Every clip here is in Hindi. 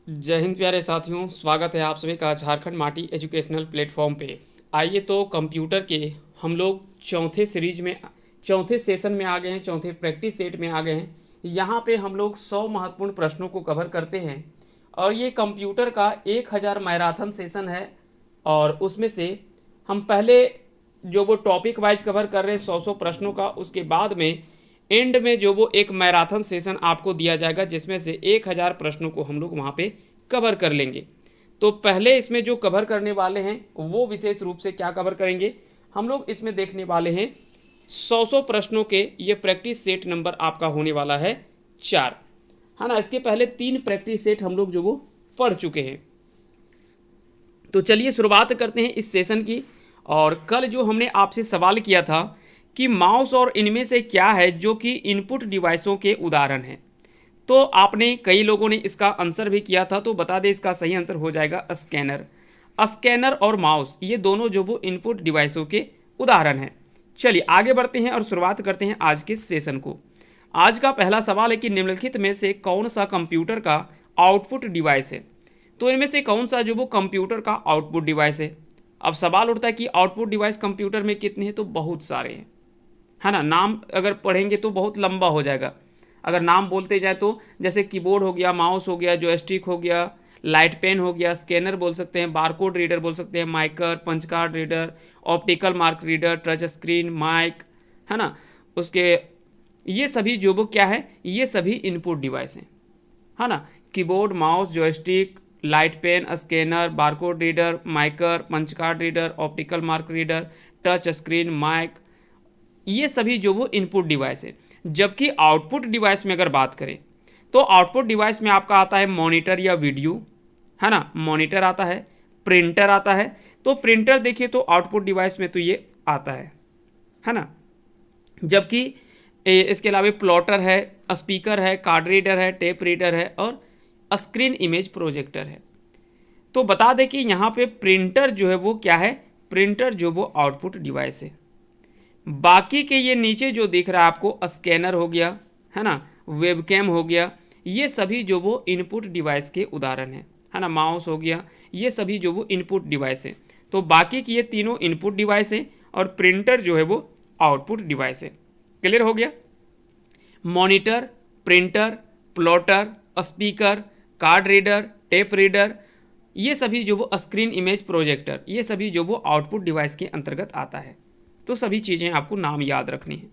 जय हिंद प्यारे साथियों, स्वागत है आप सभी का झारखंड माटी एजुकेशनल प्लेटफॉर्म पे। आइए तो कंप्यूटर के हम लोग चौथे सेशन में आ गए हैं, चौथे प्रैक्टिस सेट में आ गए हैं। यहाँ पे हम लोग 100 महत्वपूर्ण प्रश्नों को कवर करते हैं और ये कंप्यूटर का 1000 मैराथन सेशन है। और उसमें से हम पहले जो वो टॉपिक वाइज कवर कर रहे हैं 100 प्रश्नों का, उसके बाद में एंड में जो वो एक मैराथन सेशन आपको दिया जाएगा जिसमें से 1000 प्रश्नों को हम लोग वहाँ पे कवर कर लेंगे। तो पहले इसमें जो कवर करने वाले हैं वो विशेष रूप से क्या कवर करेंगे, हम लोग इसमें देखने वाले हैं 100 प्रश्नों के ये प्रैक्टिस सेट नंबर आपका होने वाला है 4, है ना। इसके पहले 3 प्रैक्टिस सेट हम लोग जो वो पढ़ चुके हैं। तो चलिए शुरुआत करते हैं इस सेशन की। और कल जो हमने आपसे सवाल किया था कि माउस और इनमें से क्या है जो कि इनपुट डिवाइसों के उदाहरण हैं, तो आपने कई लोगों ने इसका आंसर भी किया था। तो बता दें इसका सही आंसर हो जाएगा स्कैनर। स्कैनर और माउस ये दोनों जो वो इनपुट डिवाइसों के उदाहरण हैं। चलिए आगे बढ़ते हैं और शुरुआत करते हैं आज के सेशन को। आज का पहला सवाल है कि निम्नलिखित में से कौन सा कंप्यूटर का आउटपुट डिवाइस है। तो इनमें से कौन सा जो वो कंप्यूटर का आउटपुट डिवाइस है। अब सवाल उठता है कि आउटपुट डिवाइस कंप्यूटर में कितने हैं, तो बहुत सारे हैं, है ना। नाम अगर पढ़ेंगे तो बहुत लंबा हो जाएगा। अगर नाम बोलते जाए तो जैसे कीबोर्ड हो गया, माउस हो गया, जॉयस्टिक हो गया, लाइट पेन हो गया, स्कैनर बोल सकते हैं, बारकोड रीडर बोल सकते हैं, MICR, punch card reader, optical mark reader, touch screen, mic, है ना। उसके ये सभी जो वो क्या है, ये सभी इनपुट डिवाइस हैं, है ना। Keyboard, mouse, joystick, light pen, scanner, barcode reader, MICR, punch card reader, optical mark reader, touch screen, mic, ये सभी जो वो इनपुट डिवाइस है। जबकि आउटपुट डिवाइस में अगर बात करें तो आउटपुट डिवाइस में आपका आता है मॉनिटर या वीडियो, है ना। मॉनिटर आता है, प्रिंटर आता है। तो प्रिंटर देखिए तो आउटपुट डिवाइस में तो ये आता है ना। जबकि इसके अलावा प्लॉटर है, स्पीकर है, कार्ड रीडर है, टेप रीडर है और स्क्रीन इमेज प्रोजेक्टर है। तो बता दें कि यहाँ पे प्रिंटर जो है वो क्या है, प्रिंटर जो वो आउटपुट डिवाइस है। बाकी के ये नीचे जो दिख रहा है आपको, स्कैनर हो गया, है ना, वेबकैम हो गया, ये सभी जो वो इनपुट डिवाइस के उदाहरण है ना। माउस हो गया, ये सभी जो वो इनपुट डिवाइस है। तो बाकी की ये तीनों इनपुट डिवाइस है और प्रिंटर जो है वो आउटपुट डिवाइस है। क्लियर हो गया। Monitor, printer, plotter, speaker, card reader, tape reader, ये सभी जो वो स्क्रीन इमेज प्रोजेक्टर, ये सभी जो वो आउटपुट डिवाइस के अंतर्गत आता है। तो सभी चीज़ें आपको नाम याद रखनी है।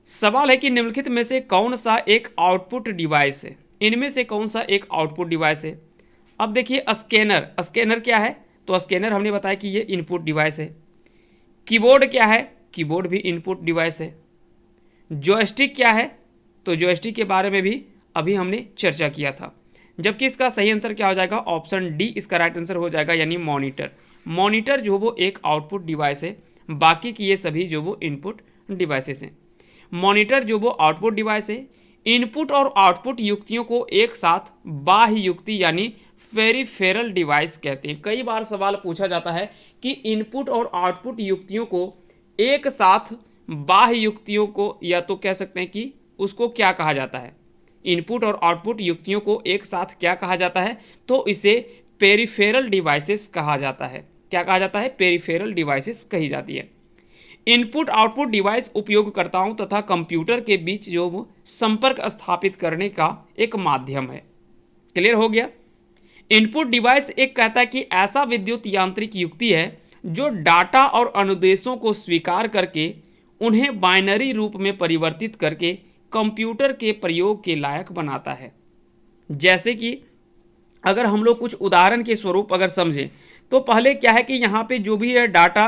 सवाल है कि निम्नलिखित में से कौन सा एक आउटपुट डिवाइस है। इनमें से कौन सा एक आउटपुट डिवाइस है। अब देखिए स्कैनर, स्कैनर क्या है, तो स्कैनर हमने बताया कि ये इनपुट डिवाइस है। कीबोर्ड क्या है, कीबोर्ड भी इनपुट डिवाइस है। जॉयस्टिक क्या है, तो जॉयस्टिक के बारे में भी अभी हमने चर्चा किया था। जबकि इसका सही आंसर क्या हो जाएगा, ऑप्शन डी इसका राइट आंसर हो जाएगा, यानी मॉनिटर। मॉनिटर जो वो एक आउटपुट डिवाइस है, बाकी की ये सभी जो वो इनपुट डिवाइसेस हैं। मॉनिटर जो वो आउटपुट डिवाइस है। इनपुट और आउटपुट युक्तियों को एक साथ बाह्य युक्ति यानी पेरिफेरल डिवाइस कहते हैं। कई बार सवाल पूछा जाता है कि इनपुट और आउटपुट युक्तियों को एक साथ बाह्य युक्तियों को, या तो कह सकते हैं कि उसको क्या कहा जाता है, इनपुट और आउटपुट युक्तियों को एक साथ क्या कहा जाता है, तो इसे पेरिफेरल डिवाइसेस कहा जाता है। क्या कहा जाता है, पेरिफेरल डिवाइसेस कही जाती है। इनपुट आउटपुट डिवाइस उपयोगकर्ताओं तथा कंप्यूटर के बीच जो वो संपर्क स्थापित करने का एक माध्यम है। क्लियर हो गया। इनपुट डिवाइस एक कहता है कि ऐसा विद्युत यांत्रिक युक्ति है जो डाटा और अनुदेशों को स्वीकार करके उन्हें बाइनरी रूप में परिवर्तित करके कंप्यूटर के प्रयोग के लायक बनाता है। जैसे कि अगर हम लोग कुछ उदाहरण के स्वरूप अगर समझें तो पहले क्या है कि यहाँ पे जो भी है डाटा,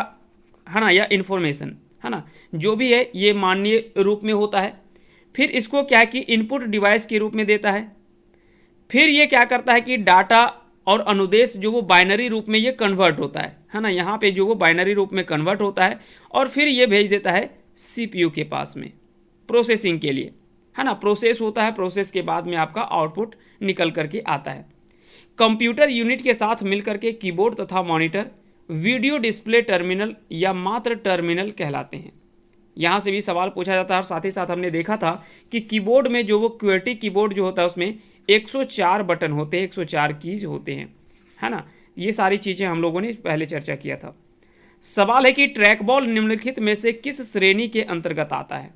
है ना, या इन्फॉर्मेशन, है ना, जो भी है ये माननीय रूप में होता है। फिर इसको क्या है कि इनपुट डिवाइस के रूप में देता है। फिर ये क्या करता है कि डाटा और अनुदेश जो वो बाइनरी रूप में ये कन्वर्ट होता है ना, यहाँ पे जो वो बाइनरी रूप में कन्वर्ट होता है और फिर ये भेज देता है सीपीयू के पास में प्रोसेसिंग के लिए, है ना। प्रोसेस होता है, प्रोसेस के बाद में आपका आउटपुट निकल करके आता है। कंप्यूटर यूनिट के साथ मिलकर के कीबोर्ड तथा मॉनिटर वीडियो डिस्प्ले टर्मिनल या मात्र टर्मिनल कहलाते हैं। यहाँ से भी सवाल पूछा जाता है और साथ ही साथ हमने देखा था कि कीबोर्ड में जो वो क्यूएटी कीबोर्ड जो होता है उसमें 104 बटन होते हैं, 104 कीज होते हैं, है ना। ये सारी चीज़ें हम लोगों ने पहले चर्चा किया था। सवाल है कि ट्रैक बॉल निम्नलिखित में से किस श्रेणी के अंतर्गत आता है।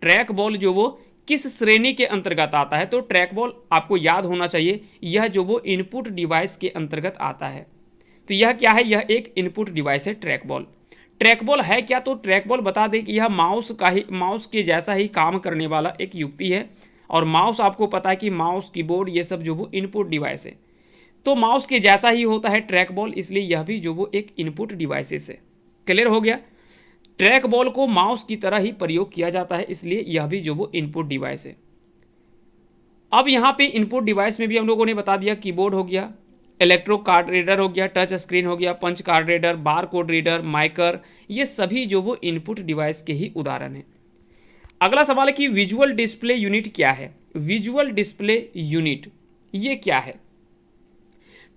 ट्रैक बॉल जो वो किस श्रेणी के अंतर्गत आता है, तो ट्रैक बॉल आपको याद होना चाहिए, यह जो वो इनपुट डिवाइस के अंतर्गत आता है। तो यह क्या है, यह एक इनपुट डिवाइस है ट्रैक बॉल। ट्रैक बॉल है क्या, तो ट्रैक बॉल बता दें कि यह माउस के जैसा ही काम करने वाला एक युक्ति है। और माउस आपको पता है कि माउस, कीबोर्ड, ये सब जो वो इनपुट डिवाइस है, तो माउस के जैसा ही होता है ट्रैक बॉल, इसलिए यह भी जो वो एक इनपुट डिवाइसेस है। क्लियर हो गया। ट्रैक बॉल को माउस की तरह ही प्रयोग किया जाता है, इसलिए यह भी जो वो इनपुट डिवाइस है। अब यहाँ पे इनपुट डिवाइस में भी हम लोगों ने बता दिया, कीबोर्ड हो गया, इलेक्ट्रो कार्ड रीडर हो गया, टच स्क्रीन हो गया, punch card reader, bar code reader, MICR, ये सभी जो वो इनपुट डिवाइस के ही उदाहरण हैं। अगला सवाल है कि विजुअल डिस्प्ले यूनिट क्या है। विजुअल डिस्प्ले यूनिट ये क्या है,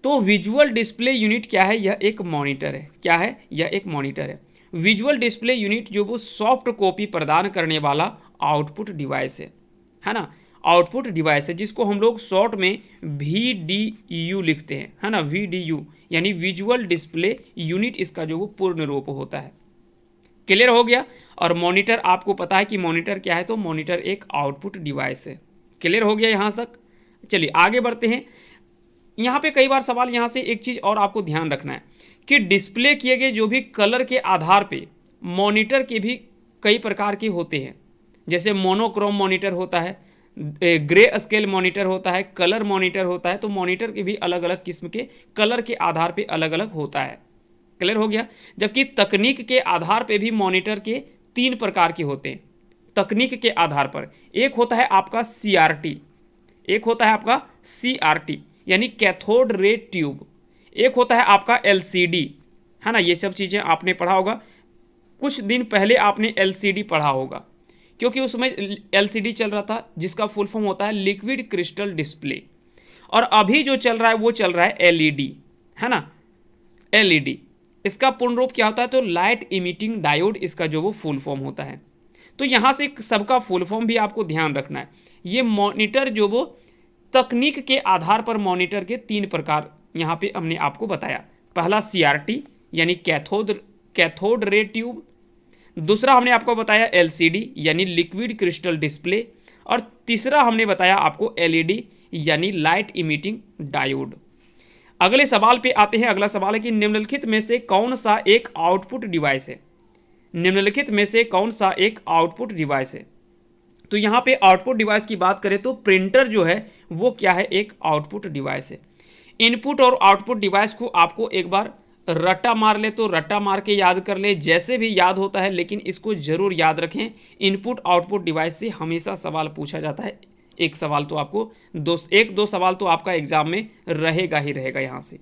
तो विजुअल डिस्प्ले यूनिट क्या है, यह एक मॉनिटर है। क्या है, यह एक मॉनिटर है। विजुअल डिस्प्ले यूनिट जो वो सॉफ्ट कॉपी प्रदान करने वाला आउटपुट डिवाइस है ना। आउटपुट डिवाइस है जिसको हम लोग शॉर्ट में VDU लिखते हैं, है ना। VDU यानी विजुअल डिस्प्ले यूनिट, इसका जो वो पूर्ण रूप होता है। क्लियर हो गया। और मॉनिटर आपको पता है कि मॉनिटर क्या है, तो मॉनिटर एक आउटपुट डिवाइस है। क्लियर हो गया यहाँ तक। चलिए आगे बढ़ते हैं। यहाँ पे कई बार सवाल, यहाँ से एक चीज़ और आपको ध्यान रखना है कि डिस्प्ले किए गए जो भी कलर के आधार पे मॉनिटर के भी कई प्रकार के होते हैं। जैसे मोनोक्रोम मॉनिटर होता है, ग्रे स्केल मॉनिटर होता है, कलर मॉनिटर होता है। तो मॉनिटर के भी अलग अलग किस्म के कलर के आधार पे अलग अलग होता है। क्लियर हो गया। जबकि तकनीक के आधार पे भी मॉनिटर के 3 प्रकार के होते हैं। तकनीक के आधार पर एक होता है आपका CRT, एक होता है आपका CRT यानी कैथोड रे ट्यूब, एक होता है आपका LCD, है ना। ये सब चीज़ें आपने पढ़ा होगा, कुछ दिन पहले आपने LCD पढ़ा होगा, क्योंकि उसमें LCD चल रहा था, जिसका फुल फॉर्म होता है लिक्विड क्रिस्टल डिस्प्ले। और अभी जो चल रहा है वो चल रहा है LED, है ना। LED इसका पूर्ण रूप क्या होता है, तो लाइट इमिटिंग डायोड, इसका जो वो फुल फॉर्म होता है। तो यहाँ से सबका फुल फॉर्म भी आपको ध्यान रखना है। ये मॉनिटर जो वो तकनीक के आधार पर मॉनिटर के 3 प्रकार यहाँ पे हमने आपको बताया। पहला CRT यानी कैथोड रे ट्यूब, दूसरा हमने आपको बताया LCD यानी लिक्विड क्रिस्टल डिस्प्ले, और तीसरा हमने बताया आपको LED यानी लाइट इमिटिंग डायोड। अगले सवाल पे आते हैं। अगला सवाल है कि निम्नलिखित में से कौन सा एक आउटपुट डिवाइस है। निम्नलिखित में से कौन सा एक आउटपुट डिवाइस है, तो यहाँ पे आउटपुट डिवाइस की बात करें तो प्रिंटर जो है वो क्या है, एक आउटपुट डिवाइस है। इनपुट और आउटपुट डिवाइस को आपको एक बार रट्टा मार ले तो रट्टा मार के याद कर ले, जैसे भी याद होता है, लेकिन इसको जरूर याद रखें। इनपुट आउटपुट डिवाइस से हमेशा सवाल पूछा जाता है। एक सवाल तो आपको एक दो सवाल तो आपका एग्जाम में रहेगा ही रहेगा यहाँ से।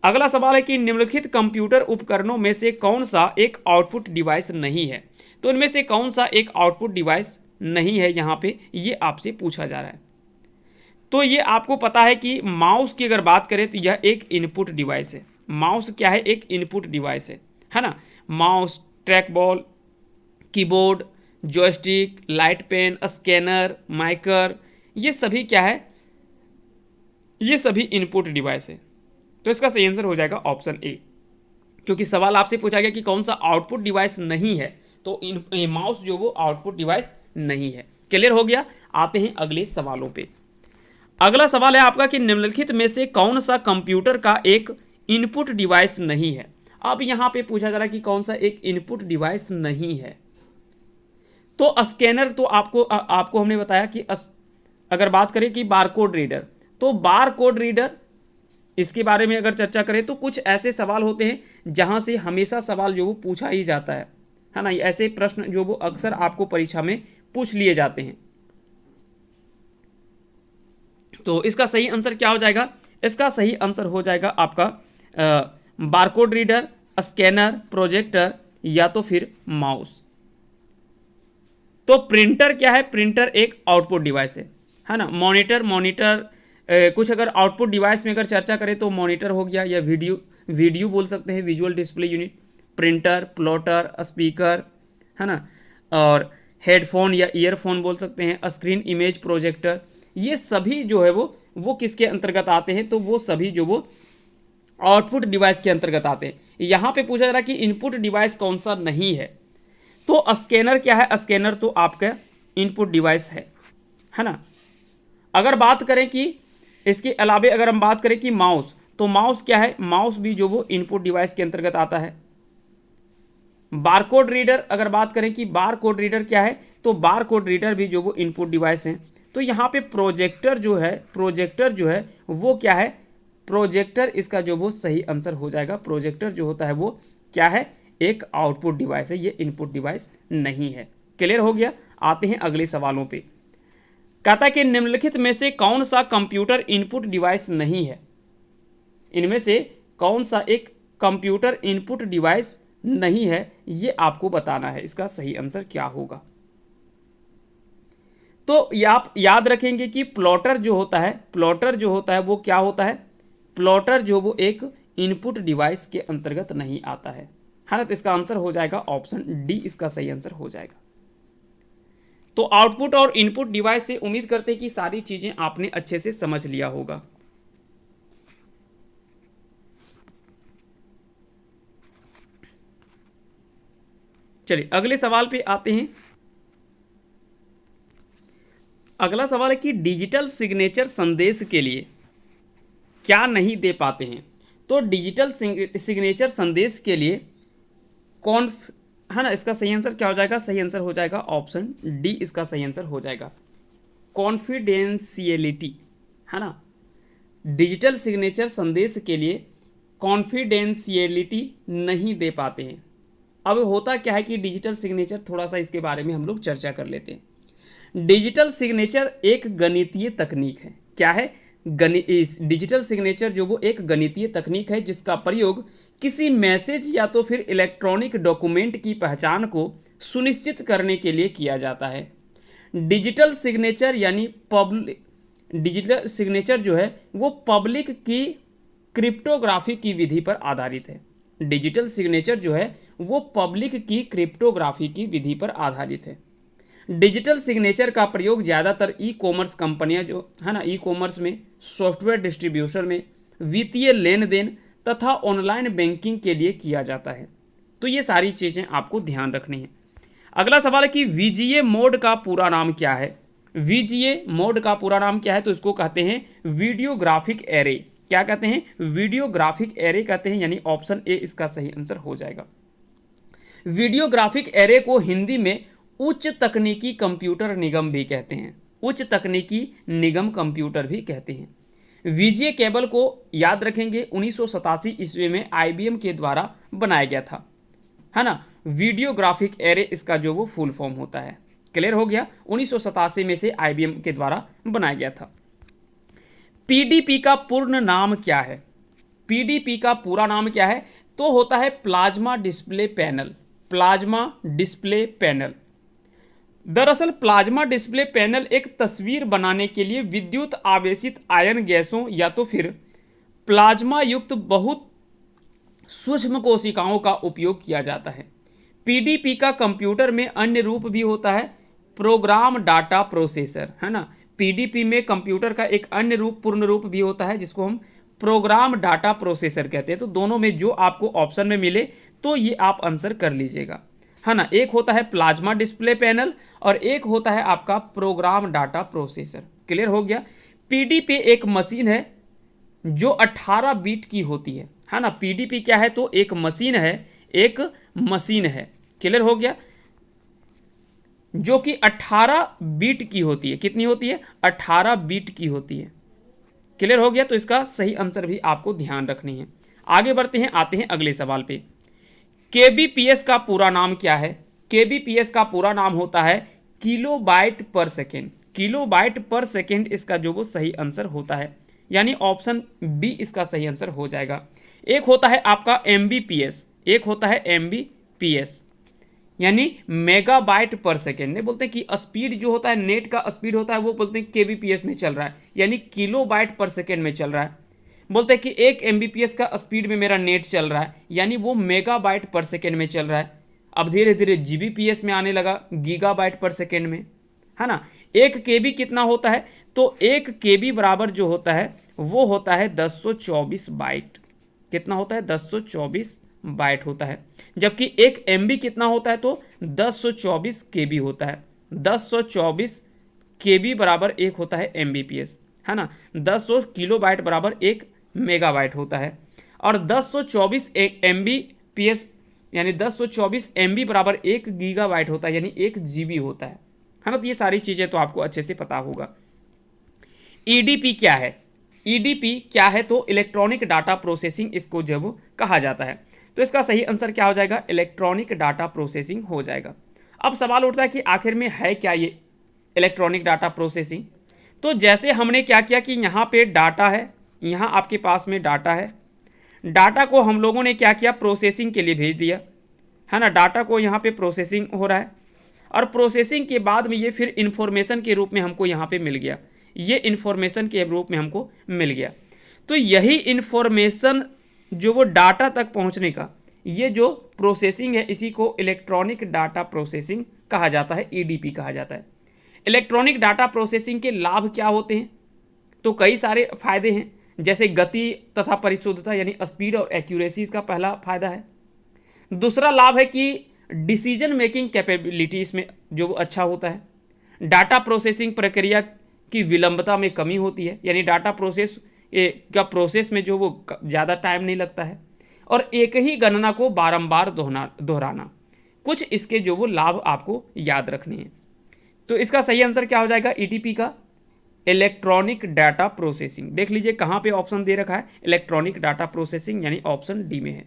अगला सवाल है कि निम्नलिखित कंप्यूटर उपकरणों में से कौन सा एक आउटपुट डिवाइस नहीं है। तो इनमें से कौन सा एक आउटपुट डिवाइस नहीं है, यहाँ पे ये आपसे पूछा जा रहा है। तो ये आपको पता है कि माउस की अगर बात करें तो यह एक इनपुट डिवाइस है। माउस क्या है, एक इनपुट डिवाइस है ना। Mouse, track ball, keyboard, joystick, light pen, scanner, MICR, ये सभी क्या है, ये सभी इनपुट डिवाइस है। तो इसका सही आंसर हो जाएगा ऑप्शन ए, क्योंकि सवाल आपसे पूछा गया कि कौन सा आउटपुट डिवाइस नहीं है, तो माउस जो वो आउटपुट डिवाइस नहीं है। क्लियर हो गया। आते हैं अगले सवालों पे। अगला सवाल है आपका कि निम्नलिखित में से कौन सा कंप्यूटर का एक इनपुट डिवाइस नहीं है। अब यहाँ पे पूछा जा रहा है कि कौन सा एक इनपुट डिवाइस नहीं है, तो स्कैनर तो आपको हमने बताया कि अगर बात करें कि बारकोड रीडर, तो बारकोड रीडर इसके बारे में अगर चर्चा करें तो कुछ ऐसे सवाल होते हैं जहां से हमेशा सवाल जो वो पूछा ही जाता है ना। ऐसे प्रश्न जो वो अक्सर आपको परीक्षा में पूछ लिए जाते हैं। तो इसका सही आंसर क्या हो जाएगा, इसका सही आंसर हो जाएगा आपका बारकोड रीडर, स्कैनर, प्रोजेक्टर या तो फिर माउस। तो प्रिंटर क्या है, प्रिंटर एक आउटपुट डिवाइस है ना। मॉनिटर कुछ अगर आउटपुट डिवाइस में अगर चर्चा करें तो मॉनिटर हो गया, या वीडियो बोल सकते हैं, visual display unit, printer, plotter, speaker, है ना, और हेडफोन या ईयरफोन बोल सकते हैं, स्क्रीन इमेज प्रोजेक्टर, ये सभी जो है वो किसके अंतर्गत आते हैं, तो वो सभी जो वो आउटपुट डिवाइस के अंतर्गत आते हैं। यहाँ पे पूछा जा रहा है कि इनपुट डिवाइस कौन सा नहीं है, तो स्कैनर क्या है, स्कैनर तो आपका इनपुट डिवाइस है ना। अगर बात करें कि इसके अलावे अगर हम बात करें कि माउस, तो माउस क्या है, माउस भी जो वो इनपुट डिवाइस के अंतर्गत आता है। बारकोड रीडर, अगर बात करें कि बारकोड रीडर क्या है, तो बारकोड रीडर भी जो वो इनपुट डिवाइस है। तो यहाँ पे प्रोजेक्टर जो है वो क्या है, प्रोजेक्टर इसका जो वो सही आंसर हो जाएगा। प्रोजेक्टर जो होता है वो क्या है, एक आउटपुट डिवाइस है, ये इनपुट डिवाइस नहीं है। क्लियर हो गया। आते हैं अगले सवालों पे। कहता है कि निम्नलिखित में से कौन सा कंप्यूटर इनपुट डिवाइस नहीं है, इनमें से कौन सा एक कंप्यूटर इनपुट डिवाइस नहीं है, ये आपको बताना है। इसका सही आंसर क्या होगा, तो आप याद रखेंगे कि प्लॉटर जो होता है वो क्या होता है, प्लॉटर जो वो एक इनपुट डिवाइस के अंतर्गत नहीं आता है ना। तो इसका आंसर हो जाएगा ऑप्शन डी, इसका सही आंसर हो जाएगा। तो आउटपुट और इनपुट डिवाइस से उम्मीद करते हैं कि सारी चीजें आपने अच्छे से समझ लिया होगा। चलिए अगले सवाल पे आते हैं। अगला सवाल है कि डिजिटल सिग्नेचर संदेश के लिए क्या नहीं दे पाते हैं। तो डिजिटल सिग्नेचर संदेश के लिए कौन है ना, इसका सही आंसर क्या हो जाएगा, सही आंसर हो जाएगा ऑप्शन डी, इसका सही आंसर हो जाएगा कॉन्फिडेंशियलिटी, है ना। डिजिटल सिग्नेचर संदेश के लिए कॉन्फिडेंशियलिटी नहीं दे पाते हैं। अब होता क्या है कि डिजिटल सिग्नेचर, थोड़ा सा इसके बारे में हम लोग चर्चा कर लेते हैं। डिजिटल सिग्नेचर एक गणितीय तकनीक है। क्या है, डिजिटल सिग्नेचर जो वो एक गणितीय तकनीक है जिसका प्रयोग किसी मैसेज या तो फिर इलेक्ट्रॉनिक डॉक्यूमेंट की पहचान को सुनिश्चित करने के लिए किया जाता है। डिजिटल सिग्नेचर यानी डिजिटल सिग्नेचर जो है वो पब्लिक की क्रिप्टोग्राफी की विधि पर आधारित है। डिजिटल सिग्नेचर जो है वो पब्लिक की क्रिप्टोग्राफी की विधि पर आधारित है। डिजिटल सिग्नेचर का प्रयोग ज़्यादातर ई कॉमर्स कंपनियां जो है ना, ई कॉमर्स में, सॉफ्टवेयर डिस्ट्रीब्यूशन में, वित्तीय लेन देन तथा ऑनलाइन बैंकिंग के लिए किया जाता है। तो ये सारी चीज़ें आपको ध्यान रखनी है। अगला सवाल है कि वीजीए मोड का पूरा नाम क्या है। वीजीए मोड का पूरा नाम क्या है, तो इसको कहते हैं वीडियोग्राफिक एरे। क्या कहते हैं, वीडियोग्राफिक एरे कहते हैं, यानी ऑप्शन ए इसका सही आंसर हो जाएगा। वीडियोग्राफिक एरे को हिंदी में उच्च तकनीकी कंप्यूटर निगम भी कहते हैं, उच्च तकनीकी निगम कंप्यूटर भी कहते हैं। वीजीए केबल को याद रखेंगे 1987 ईस्वी में आईबीएम के द्वारा बनाया गया था, है ना। वीडियोग्राफिक एरे इसका जो वो फुल फॉर्म होता है। क्लियर हो गया। 1987 में से आईबीएम के द्वारा बनाया गया था। पीडीपी का पूर्ण नाम क्या है। पीडीपी का पूरा नाम क्या है, तो होता है plasma display panel. Plasma display panel. दरअसल प्लाज्मा डिस्प्ले पैनल एक तस्वीर बनाने के लिए विद्युत आवेशित आयन गैसों या तो फिर प्लाज्मा युक्त बहुत सूक्ष्म कोशिकाओं का उपयोग किया जाता है। पीडीपी का कंप्यूटर में अन्य रूप भी होता है, प्रोग्राम डाटा प्रोसेसर, है ना। पीडीपी में कंप्यूटर का एक अन्य रूप, पूर्ण रूप भी होता है जिसको हम प्रोग्राम डाटा प्रोसेसर कहते हैं। तो दोनों में जो आपको ऑप्शन में मिले तो ये आप आंसर कर लीजिएगा, है ना। एक होता है प्लाज्मा डिस्प्ले पैनल और एक होता है आपका प्रोग्राम डाटा प्रोसेसर। क्लियर हो गया। पीडीपी एक मशीन है जो 18 बीट की होती है ना। पीडीपी क्या है, तो एक मशीन है, एक मशीन है। क्लियर हो गया, जो कि 18 बीट की होती है। कितनी होती है, 18 बीट की होती है। क्लियर हो गया। तो इसका सही आंसर भी आपको ध्यान रखनी है। आगे बढ़ते हैं, आते हैं अगले सवाल पे। केबीपीएस का पूरा नाम क्या है। केबीपीएस का पूरा नाम होता है किलोबाइट पर सेकेंड। किलोबाइट पर सेकेंड इसका जो वो सही आंसर होता है, यानी ऑप्शन बी इसका सही आंसर हो जाएगा। एक होता है आपका एमबीपीएस, एक होता है एमबीपीएस यानी मेगाबाइट पर सेकेंड। नहीं बोलते कि स्पीड जो होता है, नेट का स्पीड होता है, वो बोलते हैं केबीपीएस में चल रहा है, यानी किलोबाइट पर सेकेंड में चल रहा है। बोलते हैं कि 1 एमबीपीएस का स्पीड में मेरा नेट चल रहा है, यानी वो मेगाबाइट पर सेकेंड में चल रहा है। अब धीरे धीरे जीबीपीएस में आने लगा, गीगाबाइट पर सेकेंड में, है ना। 1 केबी कितना होता है, तो 1 KB बराबर जो होता है वो होता है 1024 बाइट। कितना होता है? 1024 बाइट होता है। जबकि 1 MB कितना होता है? तो 1024 KB होता है। 1024 KB बराबर एक होता है MBPS, है ना। 10 किलो बाइट बराबर 1 मेगाबाइट होता है। और 1024 MBPS यानी 1024 MB बराबर 1 गीगाबाइट होता है, यानी 1 GB होता है ना। तो ये सारी चीज़ें तो आपको अच्छे से पता होगा। EDP क्या है? EDP क्या है? तो इलेक्ट्रॉनिक डाटा प्रोसेसिंग इसको जब कहा जाता है। तो इसका सही आंसर क्या हो जाएगा? इलेक्ट्रॉनिक डाटा प्रोसेसिंग हो जाएगा। अब सवाल उठता है कि आखिर में है क्या ये इलेक्ट्रॉनिक डाटा प्रोसेसिंग? तो जैसे हमने क्या किया कि यहाँ पे डाटा है, यहाँ आपके पास में डाटा है, डाटा को हम लोगों ने क्या किया? प्रोसेसिंग के लिए भेज दिया, है ना। डाटा को यहाँ पे प्रोसेसिंग हो रहा है और प्रोसेसिंग के बाद में ये फिर इन्फॉर्मेशन के रूप में हमको यहाँ पे मिल गया, ये इन्फॉर्मेशन के रूप में हमको मिल गया। तो यही इन्फॉर्मेशन जो वो डाटा तक पहुँचने का ये जो प्रोसेसिंग है, इसी को इलेक्ट्रॉनिक डाटा प्रोसेसिंग कहा जाता है, EDP कहा जाता है। इलेक्ट्रॉनिक डाटा प्रोसेसिंग के लाभ क्या होते हैं? तो कई सारे फायदे हैं, जैसे गति तथा परिशुद्धता यानी स्पीड और एक्यूरेसी इसका पहला फायदा है। दूसरा लाभ है कि डिसीजन मेकिंग कैपेबिलिटी इसमें जो वो अच्छा होता है। डाटा प्रोसेसिंग प्रक्रिया की विलंबता में कमी होती है, यानी डाटा प्रोसेस में जो वो ज़्यादा टाइम नहीं लगता है। और एक ही गणना को बारंबार दोहराना, कुछ इसके जो वो लाभ आपको याद रखने हैं। तो इसका सही आंसर क्या हो जाएगा EDP का? Electronic data processing. देख लीजिए कहाँ पे ऑप्शन दे रखा है, इलेक्ट्रॉनिक डाटा प्रोसेसिंग, यानी ऑप्शन डी में है।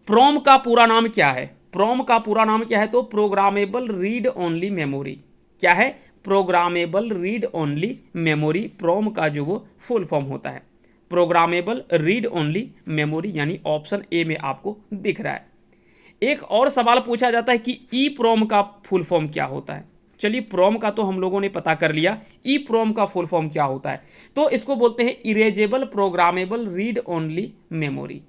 प्रोम का पूरा नाम क्या है? प्रोम का पूरा नाम क्या है? तो प्रोग्रामेबल रीड ओनली मेमोरी। क्या है? प्रोग्रामेबल रीड ओनली मेमोरी प्रोम का जो वो फुल फॉर्म होता है, प्रोग्रामेबल रीड ओनली मेमोरी, यानी ऑप्शन ए में आपको दिख रहा है। एक और सवाल पूछा जाता है कि EPROM का फुल फॉर्म क्या होता है? चलिए, प्रोम का तो हम लोगों ने पता कर लिया, EPROM का फुल फॉर्म क्या होता है? तो इसको बोलते हैं erasable programmable read only memory.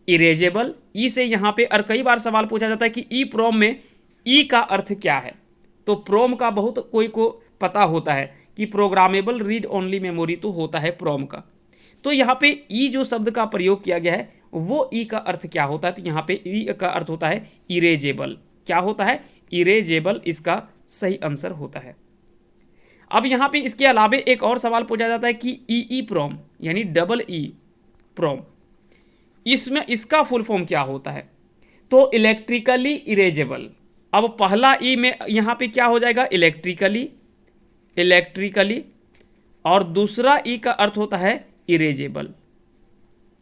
Erasable E से यहाँ पे, और कई बार सवाल पूछा जाता है कि EPROM में ई का अर्थ क्या है? तो प्रोम का बहुत कोई को पता होता है कि प्रोग्रामेबल रीड ओनली मेमोरी तो होता है प्रोम का। तो यहाँ पे ई जो शब्द का प्रयोग किया गया है वो ई का अर्थ क्या होता है? तो यहाँ पे ई का अर्थ होता है इरेजेबल। क्या होता है? इरेजेबल इसका सही आंसर होता है। अब यहाँ पे इसके अलावे एक और सवाल पूछा जाता है कि EEPROM यानी EEPROM, इसमें इसका फुल फॉर्म क्या होता है? तो इलेक्ट्रिकली इरेजेबल। अब पहला ई में यहाँ पे क्या हो जाएगा? इलेक्ट्रिकली, और दूसरा ई का अर्थ होता है इरेजेबल।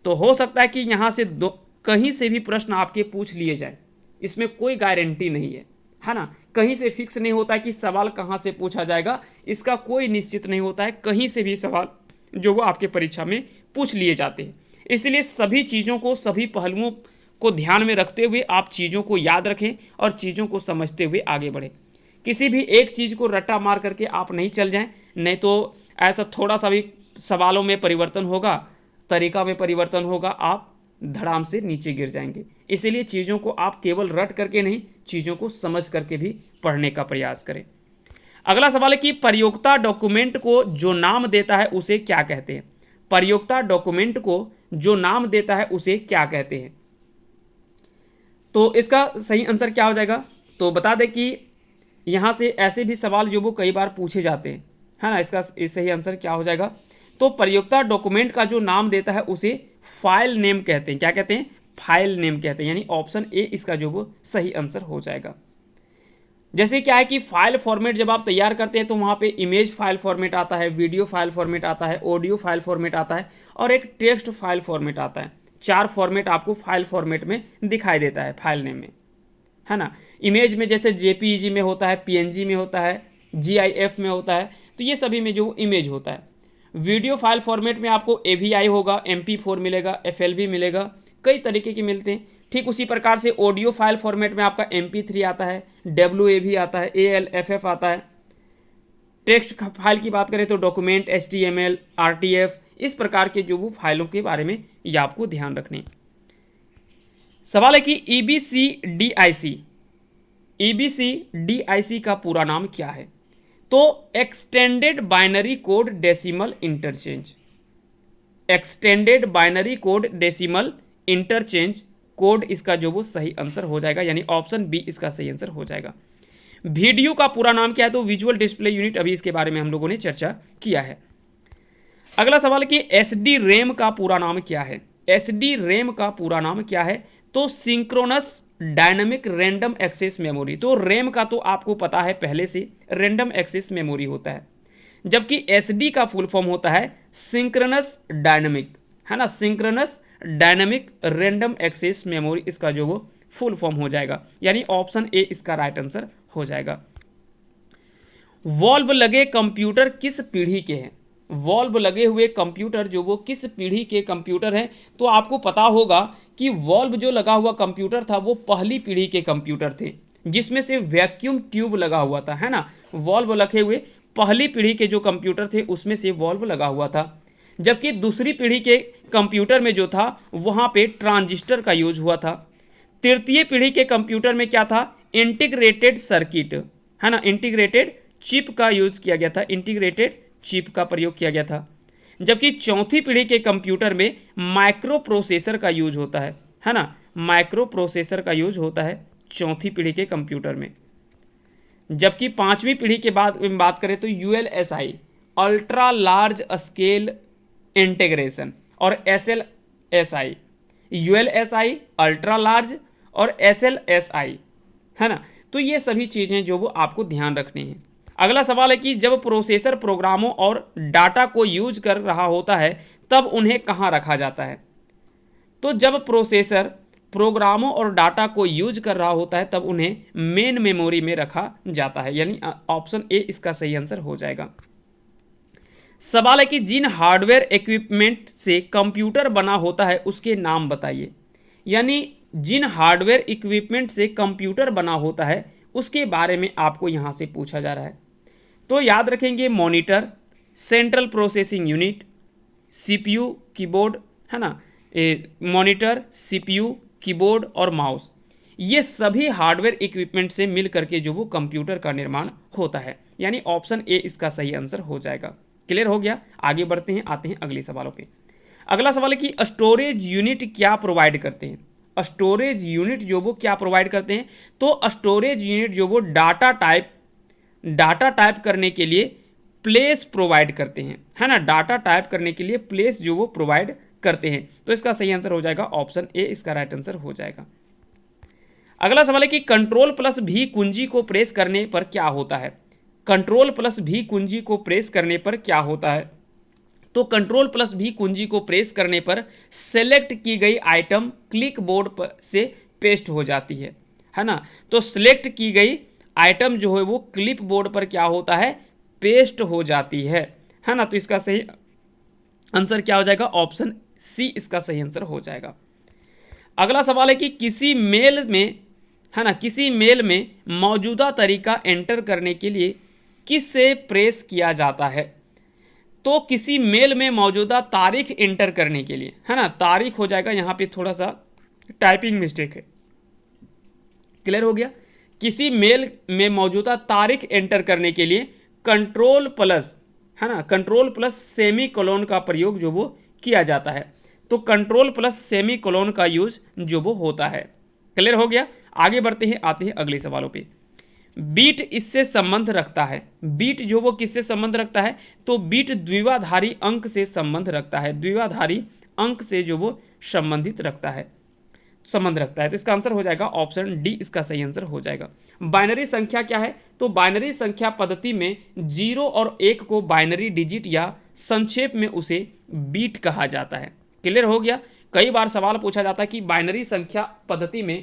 तो हो सकता है कि यहाँ से कहीं से भी प्रश्न आपके पूछ लिए जाए, इसमें कोई गारंटी नहीं है ना। कहीं से फिक्स नहीं होता है कि सवाल कहाँ से पूछा जाएगा, इसका कोई निश्चित नहीं होता है। कहीं से भी सवाल जो वो आपके परीक्षा में पूछ लिए जाते हैं। इसलिए सभी चीज़ों को, सभी पहलुओं को ध्यान में रखते हुए आप चीज़ों को याद रखें और चीज़ों को समझते हुए आगे बढ़ें। किसी भी एक चीज़ को रट्टा मार करके आप नहीं चल जाएं, नहीं तो ऐसा थोड़ा सा भी सवालों में परिवर्तन होगा, तरीका में परिवर्तन होगा, आप धड़ाम से नीचे गिर जाएंगे। इसीलिए चीज़ों को आप केवल रट करके नहीं, चीज़ों को समझ करके भी पढ़ने का प्रयास करें। अगला सवाल है कि प्रयोक्ता डॉक्यूमेंट को जो नाम देता है उसे क्या कहते हैं? प्रयोक्ता डॉक्यूमेंट को जो नाम देता है उसे क्या कहते हैं? तो इसका सही आंसर क्या हो जाएगा? तो बता दें कि यहाँ से ऐसे भी सवाल जो वो कई बार पूछे जाते हैं, है ना। इसका सही आंसर क्या हो जाएगा? तो प्रयोक्ता डॉक्यूमेंट का जो नाम देता है उसे फाइल नेम कहते हैं। क्या कहते हैं? फाइल नेम कहते हैं, यानी ऑप्शन ए इसका जो वो सही आंसर हो जाएगा। जैसे क्या है कि फाइल फॉर्मेट जब आप तैयार करते हैं तो वहाँ पे इमेज फाइल फॉर्मेट आता है, वीडियो फाइल फॉर्मेट आता है, ऑडियो फाइल फॉर्मेट आता है और एक टेक्स्ट फाइल फॉर्मेट आता है। 4 फॉर्मेट आपको फाइल फॉर्मेट में दिखाई देता है फाइल नेम में, है ना। इमेज में जैसे JPEG में होता है, PNG में होता है, GIF में होता है, तो ये सभी में जो इमेज होता है। वीडियो फाइल फॉर्मेट में आपको AVI होगा, MP4 मिलेगा, FLV मिलेगा, कई तरीके के मिलते हैं। ठीक उसी प्रकार से ऑडियो फाइल फॉर्मेट में आपका MP3 आता है, WAV आता है, ALFF आता है। टेक्स्ट फाइल की बात करें तो डॉक्यूमेंट, HTML, RTF, इस प्रकार के जो वो फाइलों के बारे में ये आपको ध्यान रखने। सवाल है कि EBCDIC का पूरा नाम क्या है? तो extended binary code decimal interchange, extended binary code decimal interchange code इसका जो वो सही आंसर हो जाएगा, यानी ऑप्शन बी इसका सही आंसर हो जाएगा। वीडियो का पूरा नाम क्या है? तो विजुअल डिस्प्ले यूनिट, अभी इसके बारे में हम लोगों ने चर्चा किया है। अगला सवाल कि एसडी रैम का पूरा नाम क्या है? एसडी रैम का पूरा नाम क्या है? तो synchronous dynamic random access memory. तो रैम का तो आपको पता है पहले से, रैंडम एक्सेस मेमोरी होता है, जबकि एसडी का फुल फॉर्म होता है सिंक्रोनस डायनामिक, है ना, synchronous dynamic random access memory इसका जो वो फुल फॉर्म हो जाएगा, यानी ऑप्शन ए इसका राइट आंसर हो जाएगा। वॉल्व लगे कंप्यूटर किस पीढ़ी के हैं? वॉल्व लगे हुए कंप्यूटर जो वो किस पीढ़ी के कंप्यूटर हैं? तो आपको पता होगा कि वॉल्व जो लगा हुआ कंप्यूटर था वो पहली पीढ़ी के कंप्यूटर थे, जिसमें से वैक्यूम ट्यूब लगा हुआ था, है ना। वॉल्व लगे हुए पहली पीढ़ी के जो कंप्यूटर थे उसमें से वॉल्व लगा हुआ था, जबकि दूसरी पीढ़ी के कंप्यूटर में जो था वहाँ पे ट्रांजिस्टर का यूज हुआ था। तृतीय पीढ़ी के कंप्यूटर में क्या था? इंटीग्रेटेड सर्किट, है ना, इंटीग्रेटेड चिप का यूज किया गया था, इंटीग्रेटेड चिप का प्रयोग किया गया था। जबकि चौथी पीढ़ी के कंप्यूटर में माइक्रो प्रोसेसर का यूज होता है ना, माइक्रो प्रोसेसर का यूज होता है चौथी पीढ़ी के कंप्यूटर में। जबकि पांचवी पीढ़ी के बाद बात करें तो ULSI, ultra large scale integration, और एसएलएसआई, यूएलएसआई, अल्ट्रा लार्ज और एसएलएसआई, है ना। तो ये सभी चीज़ें जो वो आपको ध्यान रखनी है। अगला सवाल है कि जब प्रोसेसर प्रोग्रामों और डाटा को यूज कर रहा होता है तब उन्हें कहाँ रखा जाता है? तो जब प्रोसेसर प्रोग्रामों और डाटा को यूज कर रहा होता है तब उन्हें मेन मेमोरी में रखा जाता है, यानी ऑप्शन ए इसका सही आंसर हो जाएगा। सवाल है कि जिन हार्डवेयर इक्विपमेंट से कंप्यूटर बना होता है उसके नाम बताइए, यानी जिन हार्डवेयर इक्विपमेंट से कंप्यूटर बना होता है उसके बारे में आपको यहाँ से पूछा जा रहा है। तो याद रखेंगे monitor, central processing unit, CPU, keyboard, है ना, मॉनिटर, सीपीयू, कीबोर्ड और माउस, ये सभी हार्डवेयर इक्विपमेंट से मिल करके जो वो कंप्यूटर का निर्माण होता है, यानी ऑप्शन ए इसका सही आंसर हो जाएगा। क्लियर हो गया? आगे बढ़ते हैं, आते हैं अगले सवालों पे। अगला सवाल है कि स्टोरेज यूनिट क्या प्रोवाइड करते हैं? स्टोरेज यूनिट जो वो क्या प्रोवाइड करते हैं? तो स्टोरेज यूनिट जो वो डाटा टाइप करने के लिए प्लेस प्रोवाइड करते हैं, है ना, डाटा टाइप करने के लिए प्लेस जो वो प्रोवाइड करते हैं। तो इसका सही आंसर हो जाएगा ऑप्शन ए इसका राइट आंसर हो जाएगा। अगला सवाल है कि कंट्रोल प्लस भी कुंजी को प्रेस करने पर क्या होता है? कंट्रोल प्लस भी कुंजी को प्रेस करने पर क्या होता है? तो कंट्रोल प्लस भी कुंजी को प्रेस करने पर सेलेक्ट की गई आइटम क्लिक बोर्ड पर से पेस्ट हो जाती है ना। तो सेलेक्ट की गई आइटम जो है वो क्लिप बोर्ड पर क्या होता है? पेस्ट हो जाती है ना। तो इसका सही आंसर क्या हो जाएगा? ऑप्शन सी इसका सही आंसर हो जाएगा। अगला सवाल है कि किसी मेल में, है ना, किसी मेल में मौजूदा तरीका एंटर करने के लिए किस से प्रेस किया जाता है? तो किसी मेल में मौजूदा तारीख एंटर करने के लिए, है ना, तारीख हो जाएगा, यहाँ पे थोड़ा सा टाइपिंग मिस्टेक है। क्लियर हो गया? किसी मेल में मौजूदा तारीख एंटर करने के लिए कंट्रोल प्लस, है ना, कंट्रोल प्लस सेमी कोलोन का प्रयोग जो वो किया जाता है। तो कंट्रोल प्लस सेमी कोलोन का यूज जो वो होता है। क्लियर हो गया? आगे बढ़ते हैं, आते हैं अगले सवालों पे। बीट इससे संबंध रखता है, बीट जो वो किससे संबंध रखता है? तो बीट द्विआधारी अंक से संबंध रखता है, द्विआधारी अंक से जो वो संबंध रखता है। तो इसका आंसर हो जाएगा ऑप्शन डी इसका सही आंसर हो जाएगा। बाइनरी संख्या क्या है? तो बाइनरी संख्या पद्धति में 0 और 1 को बाइनरी डिजिट या संक्षेप में उसे बीट कहा जाता है। क्लियर हो गया? कई बार सवाल पूछा जाता है कि बाइनरी संख्या पद्धति में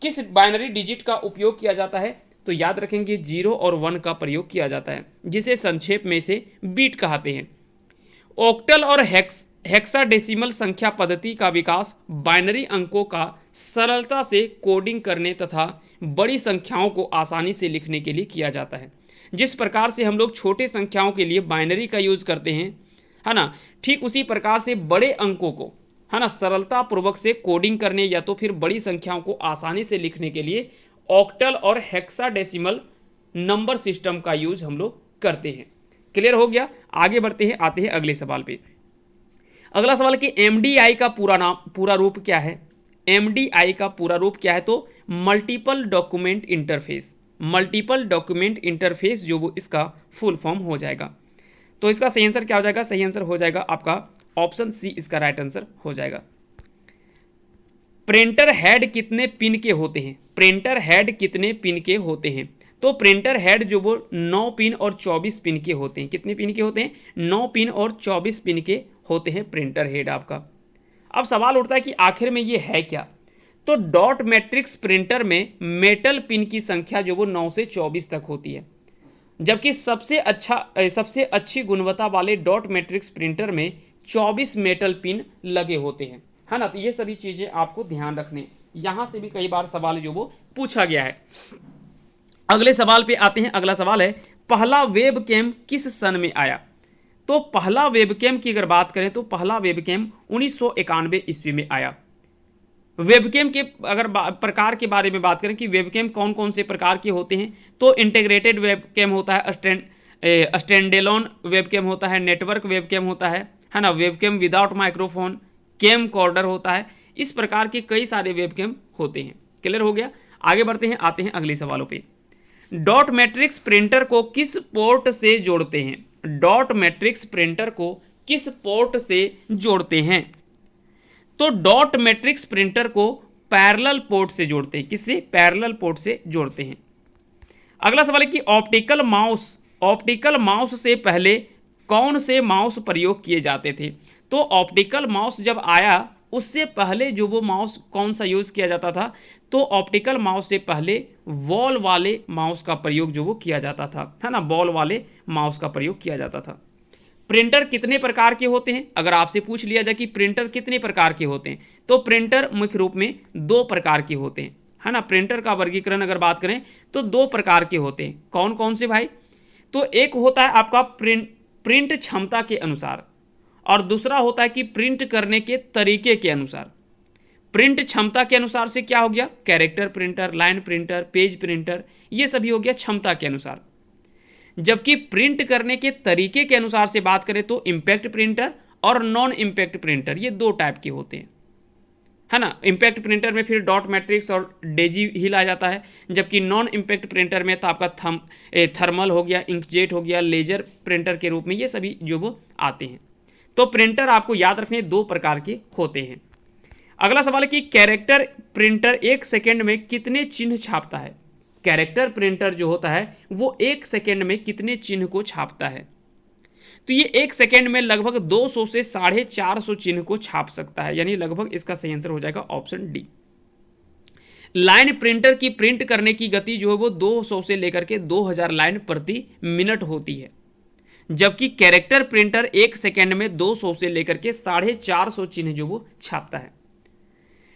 किस बाइनरी डिजिट का उपयोग किया जाता है? तो याद रखेंगे 0 और 1 का प्रयोग किया जाता है, जिसे संक्षेप में से बीट कहते हैं। ऑक्टल और हेक्साडेसिमल संख्या पद्धति का विकास बाइनरी अंकों का सरलता से कोडिंग करने तथा बड़ी संख्याओं को आसानी से लिखने के लिए किया जाता है। जिस प्रकार से हम लोग छोटे संख्याओं के लिए बाइनरी का यूज करते हैं, है ना, ठीक उसी प्रकार से बड़े अंकों को, है ना, सरलता पूर्वक से कोडिंग करने या तो फिर बड़ी संख्याओं को आसानी से लिखने के लिए ऑक्टल और हेक्साडेसिमल नंबर सिस्टम का यूज हम लोग करते हैं। क्लियर हो गया। आगे बढ़ते हैं, आते हैं अगले सवाल पे। अगला सवाल कि एमडीआई का पूरा रूप क्या है। एमडीआई का पूरा रूप क्या है, तो multiple document interface. Multiple document interface जो वो इसका फुल फॉर्म हो जाएगा। तो इसका सही आंसर क्या हो जाएगा, सही आंसर हो जाएगा आपका ऑप्शन सी, इसका राइट आंसर हो जाएगा। प्रिंटर हेड कितने पिन के होते हैं। प्रिंटर हेड कितने पिन के होते हैं, तो प्रिंटर हेड जो वो 9 पिन और 24 पिन के होते हैं। कितने पिन के होते हैं, 9 पिन और 24 पिन के होते हैं प्रिंटर हेड आपका। अब सवाल उठता है कि आखिर में ये है क्या, तो डॉट मैट्रिक्स प्रिंटर में मेटल पिन की संख्या जो वो 9 से 24 तक होती है, जबकि सबसे अच्छी गुणवत्ता वाले डॉट मैट्रिक्स प्रिंटर में 24 मेटल पिन लगे होते हैं, है ना। तो ये सभी चीज़ें आपको ध्यान रखने, यहाँ से भी कई बार सवाल जो वो पूछा गया है। अगले सवाल पे आते हैं। अगला सवाल है, पहला वेबकैम किस सन में आया। तो पहला वेबकैम की अगर बात करें तो पहला वेबकैम 1991 ईस्वी में आया। वेबकैम के अगर प्रकार के बारे में बात करें कि वेबकैम कौन कौन से प्रकार के होते हैं, तो इंटीग्रेटेड वेबकैम होता है, स्टैंडअलोन वेबकैम होता है, नेटवर्क वेबकैम होता है ना, वेबकैम विदाउट माइक्रोफोन, कैम कॉर्डर होता है। इस प्रकार के कई सारे वेबकैम होते हैं। क्लियर हो गया। आगे बढ़ते हैं, आते हैं अगले सवालों पे। डॉट मैट्रिक्स प्रिंटर को किस पोर्ट से जोड़ते हैं। डॉट मैट्रिक्स प्रिंटर को किस पोर्ट से जोड़ते हैं, तो डॉट मैट्रिक्स प्रिंटर को पैरेलल पोर्ट से जोड़ते हैं। किससे, पैरेलल पोर्ट से जोड़ते हैं। अगला सवाल है कि ऑप्टिकल माउस से पहले कौन से माउस प्रयोग किए जाते थे। तो ऑप्टिकल माउस जब आया उससे पहले जो वो माउस कौन सा यूज़ किया जाता था, तो ऑप्टिकल माउस से पहले बॉल वाले माउस का प्रयोग जो वो किया जाता था, है ना, बॉल वाले माउस का प्रयोग किया जाता था। प्रिंटर कितने प्रकार के होते हैं, अगर आपसे पूछ लिया जाए कि प्रिंटर कितने प्रकार के होते हैं, तो प्रिंटर मुख्य रूप में 2 प्रकार के होते हैं, है ना। प्रिंटर का वर्गीकरण अगर बात करें तो 2 प्रकार के होते हैं। कौन कौन से भाई, तो एक होता है आपका प्रिंट क्षमता के अनुसार, और दूसरा होता है कि प्रिंट करने के तरीके के अनुसार। प्रिंट क्षमता के अनुसार से क्या हो गया, character printer, line printer, page printer, ये सभी हो गया क्षमता के अनुसार। जबकि प्रिंट करने के तरीके के अनुसार से बात करें तो इम्पैक्ट प्रिंटर और नॉन इम्पैक्ट प्रिंटर, ये 2 टाइप के होते हैं, है ना। इम्पैक्ट प्रिंटर में फिर डॉट मैट्रिक्स और डेजी हिल आ जाता है, जबकि नॉन इम्पैक्ट प्रिंटर में तो आपका थर्मल हो गया, इंकजेट हो गया, लेजर प्रिंटर के रूप में ये सभी जो वो आते हैं। तो प्रिंटर आपको याद रखने 2 प्रकार के होते हैं। अगला सवाल है कि कैरेक्टर प्रिंटर 1 सेकेंड में कितने चिन्ह छापता है। कैरेक्टर प्रिंटर जो होता है वो 1 सेकेंड में कितने चिन्ह को छापता है, तो ये 1 सेकेंड में लगभग 200 से 450 चिन्ह को छाप सकता है, यानी लगभग इसका सही आंसर हो जाएगा ऑप्शन डी। लाइन प्रिंटर की प्रिंट करने की गति जो है वो 200 से लेकर के 2000 लाइन प्रति मिनट होती है, जबकि कैरेक्टर प्रिंटर 1 सेकेंड में 200 से लेकर के 450 चिन्ह जो वो छापता है।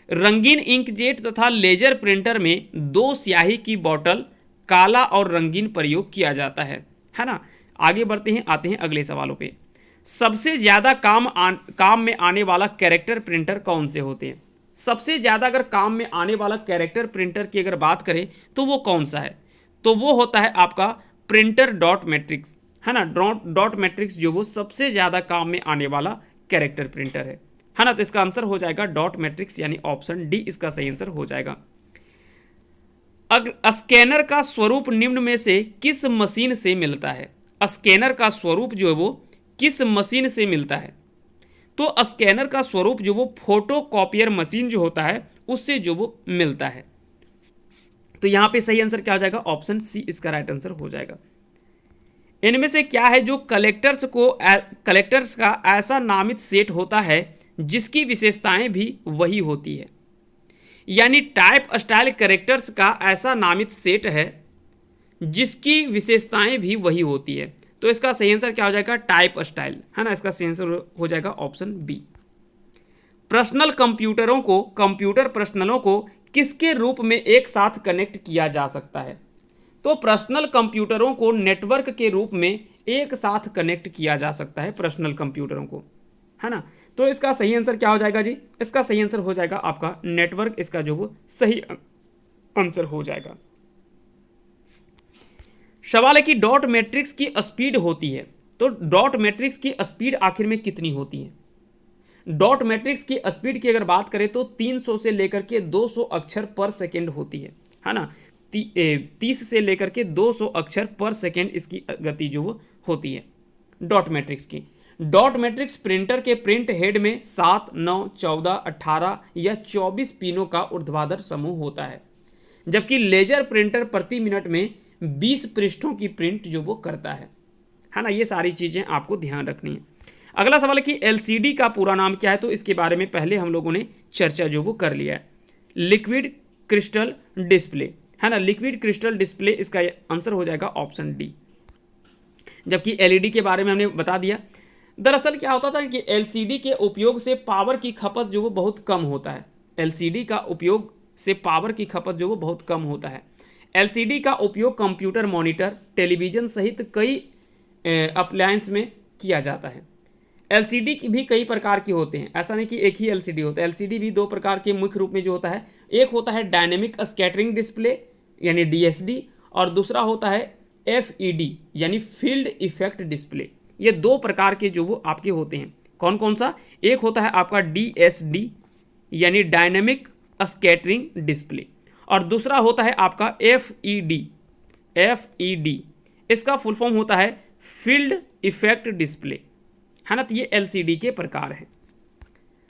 रंगीन इंकजेट तथा लेजर प्रिंटर में 2 स्याही की बोतल, काला और रंगीन प्रयोग किया जाता है ना। आगे बढ़ते हैं, आते हैं अगले सवालों पे। सबसे ज़्यादा काम में आने वाला कैरेक्टर प्रिंटर कौन से होते हैं। सबसे ज़्यादा अगर काम में आने वाला कैरेक्टर प्रिंटर की अगर बात करें तो वो कौन सा है, तो वो होता है आपका प्रिंटर डॉट मैट्रिक्स, है ना। डॉट मैट्रिक्स जो वो सबसे ज़्यादा काम में आने वाला कैरेक्टर प्रिंटर है ना। तो इसका आंसर हो जाएगा डॉट मैट्रिक्स, यानी ऑप्शन डी इसका सही आंसर हो जाएगा। स्कैनर का स्वरूप निम्न में से किस मशीन से मिलता है। स्कैनर का स्वरूप जो है वो किस मशीन से मिलता है, तो स्कैनर का स्वरूप जो वो फोटोकॉपियर मशीन जो होता है उससे जो वो मिलता है। तो यहाँ पे सही आंसर क्या हो जाएगा, ऑप्शन सी इसका राइट आंसर हो जाएगा। इनमें से क्या है जो कलेक्टर्स का ऐसा नामित सेट होता है जिसकी विशेषताएं भी वही होती है, यानी टाइप स्टाइल कैरेक्टर्स का ऐसा नामित सेट है जिसकी विशेषताएं भी वही होती है। तो इसका सही आंसर क्या हो जाएगा, टाइप स्टाइल, है ना। इसका सही आंसर हो जाएगा ऑप्शन बी। पर्सनल कंप्यूटर पर्सनलों को किसके रूप में एक साथ कनेक्ट किया जा सकता है, तो पर्सनल कंप्यूटरों को नेटवर्क के रूप में एक साथ कनेक्ट किया जा सकता है पर्सनल कंप्यूटरों को, है ना। तो इसका सही आंसर क्या हो जाएगा जी, इसका सही आंसर हो जाएगा आपका नेटवर्क, इसका जो वो सही आंसर हो जाएगा। सवाल है कि डॉट मैट्रिक्स की स्पीड होती है, तो डॉट मैट्रिक्स की स्पीड आखिर में कितनी होती है। डॉट मैट्रिक्स की स्पीड की अगर बात करें तो 300 से लेकर के 200 अक्षर पर सेकेंड होती है ना। 30 से लेकर के 200 अक्षर पर सेकेंड इसकी गति जो होती है डॉट मैट्रिक्स की। डॉट मैट्रिक्स प्रिंटर के प्रिंट हेड में 7, 9, 14, 18 या 24 पिनों का ऊर्ध्वाधर समूह होता है, जबकि लेजर प्रिंटर प्रति मिनट में 20 पृष्ठों की प्रिंट जो वो करता है ना। ये सारी चीज़ें आपको ध्यान रखनी है। अगला सवाल है कि एलसीडी का पूरा नाम क्या है, तो इसके बारे में पहले हम लोगों ने चर्चा जो वो कर लिया है। लिक्विड क्रिस्टल डिस्प्ले है ना, लिक्विड क्रिस्टल डिस्प्ले इसका आंसर हो जाएगा ऑप्शन डी। जबकि एलईडी के बारे में हमने बता दिया। दरअसल क्या होता था कि एलसीडी के उपयोग से पावर की खपत जो वो बहुत कम होता है। एलसीडी का उपयोग से पावर की खपत जो वो बहुत कम होता है। एलसीडी का उपयोग कंप्यूटर, मॉनिटर, टेलीविज़न सहित कई अप्लायंस में किया जाता है। एलसीडी की भी कई प्रकार के होते हैं, ऐसा नहीं कि एक ही एलसीडी होता है। एलसीडी भी दो प्रकार के मुख्य रूप में जो होता है, एक होता है डायनेमिक स्कैटरिंग डिस्प्ले यानी डीएसडी, और दूसरा होता है एफईडी यानी फील्ड इफेक्ट डिस्प्ले। ये दो प्रकार के जो वो आपके होते हैं। कौन कौन सा? एक होता है आपका डीएसडी यानी डायनेमिक स्कैटरिंग डिस्प्ले, और दूसरा होता है आपका एफईडी। एफईडी इसका फुल फॉर्म होता है फील्ड इफेक्ट डिस्प्ले है ना। तो ये एलसीडी के प्रकार हैं।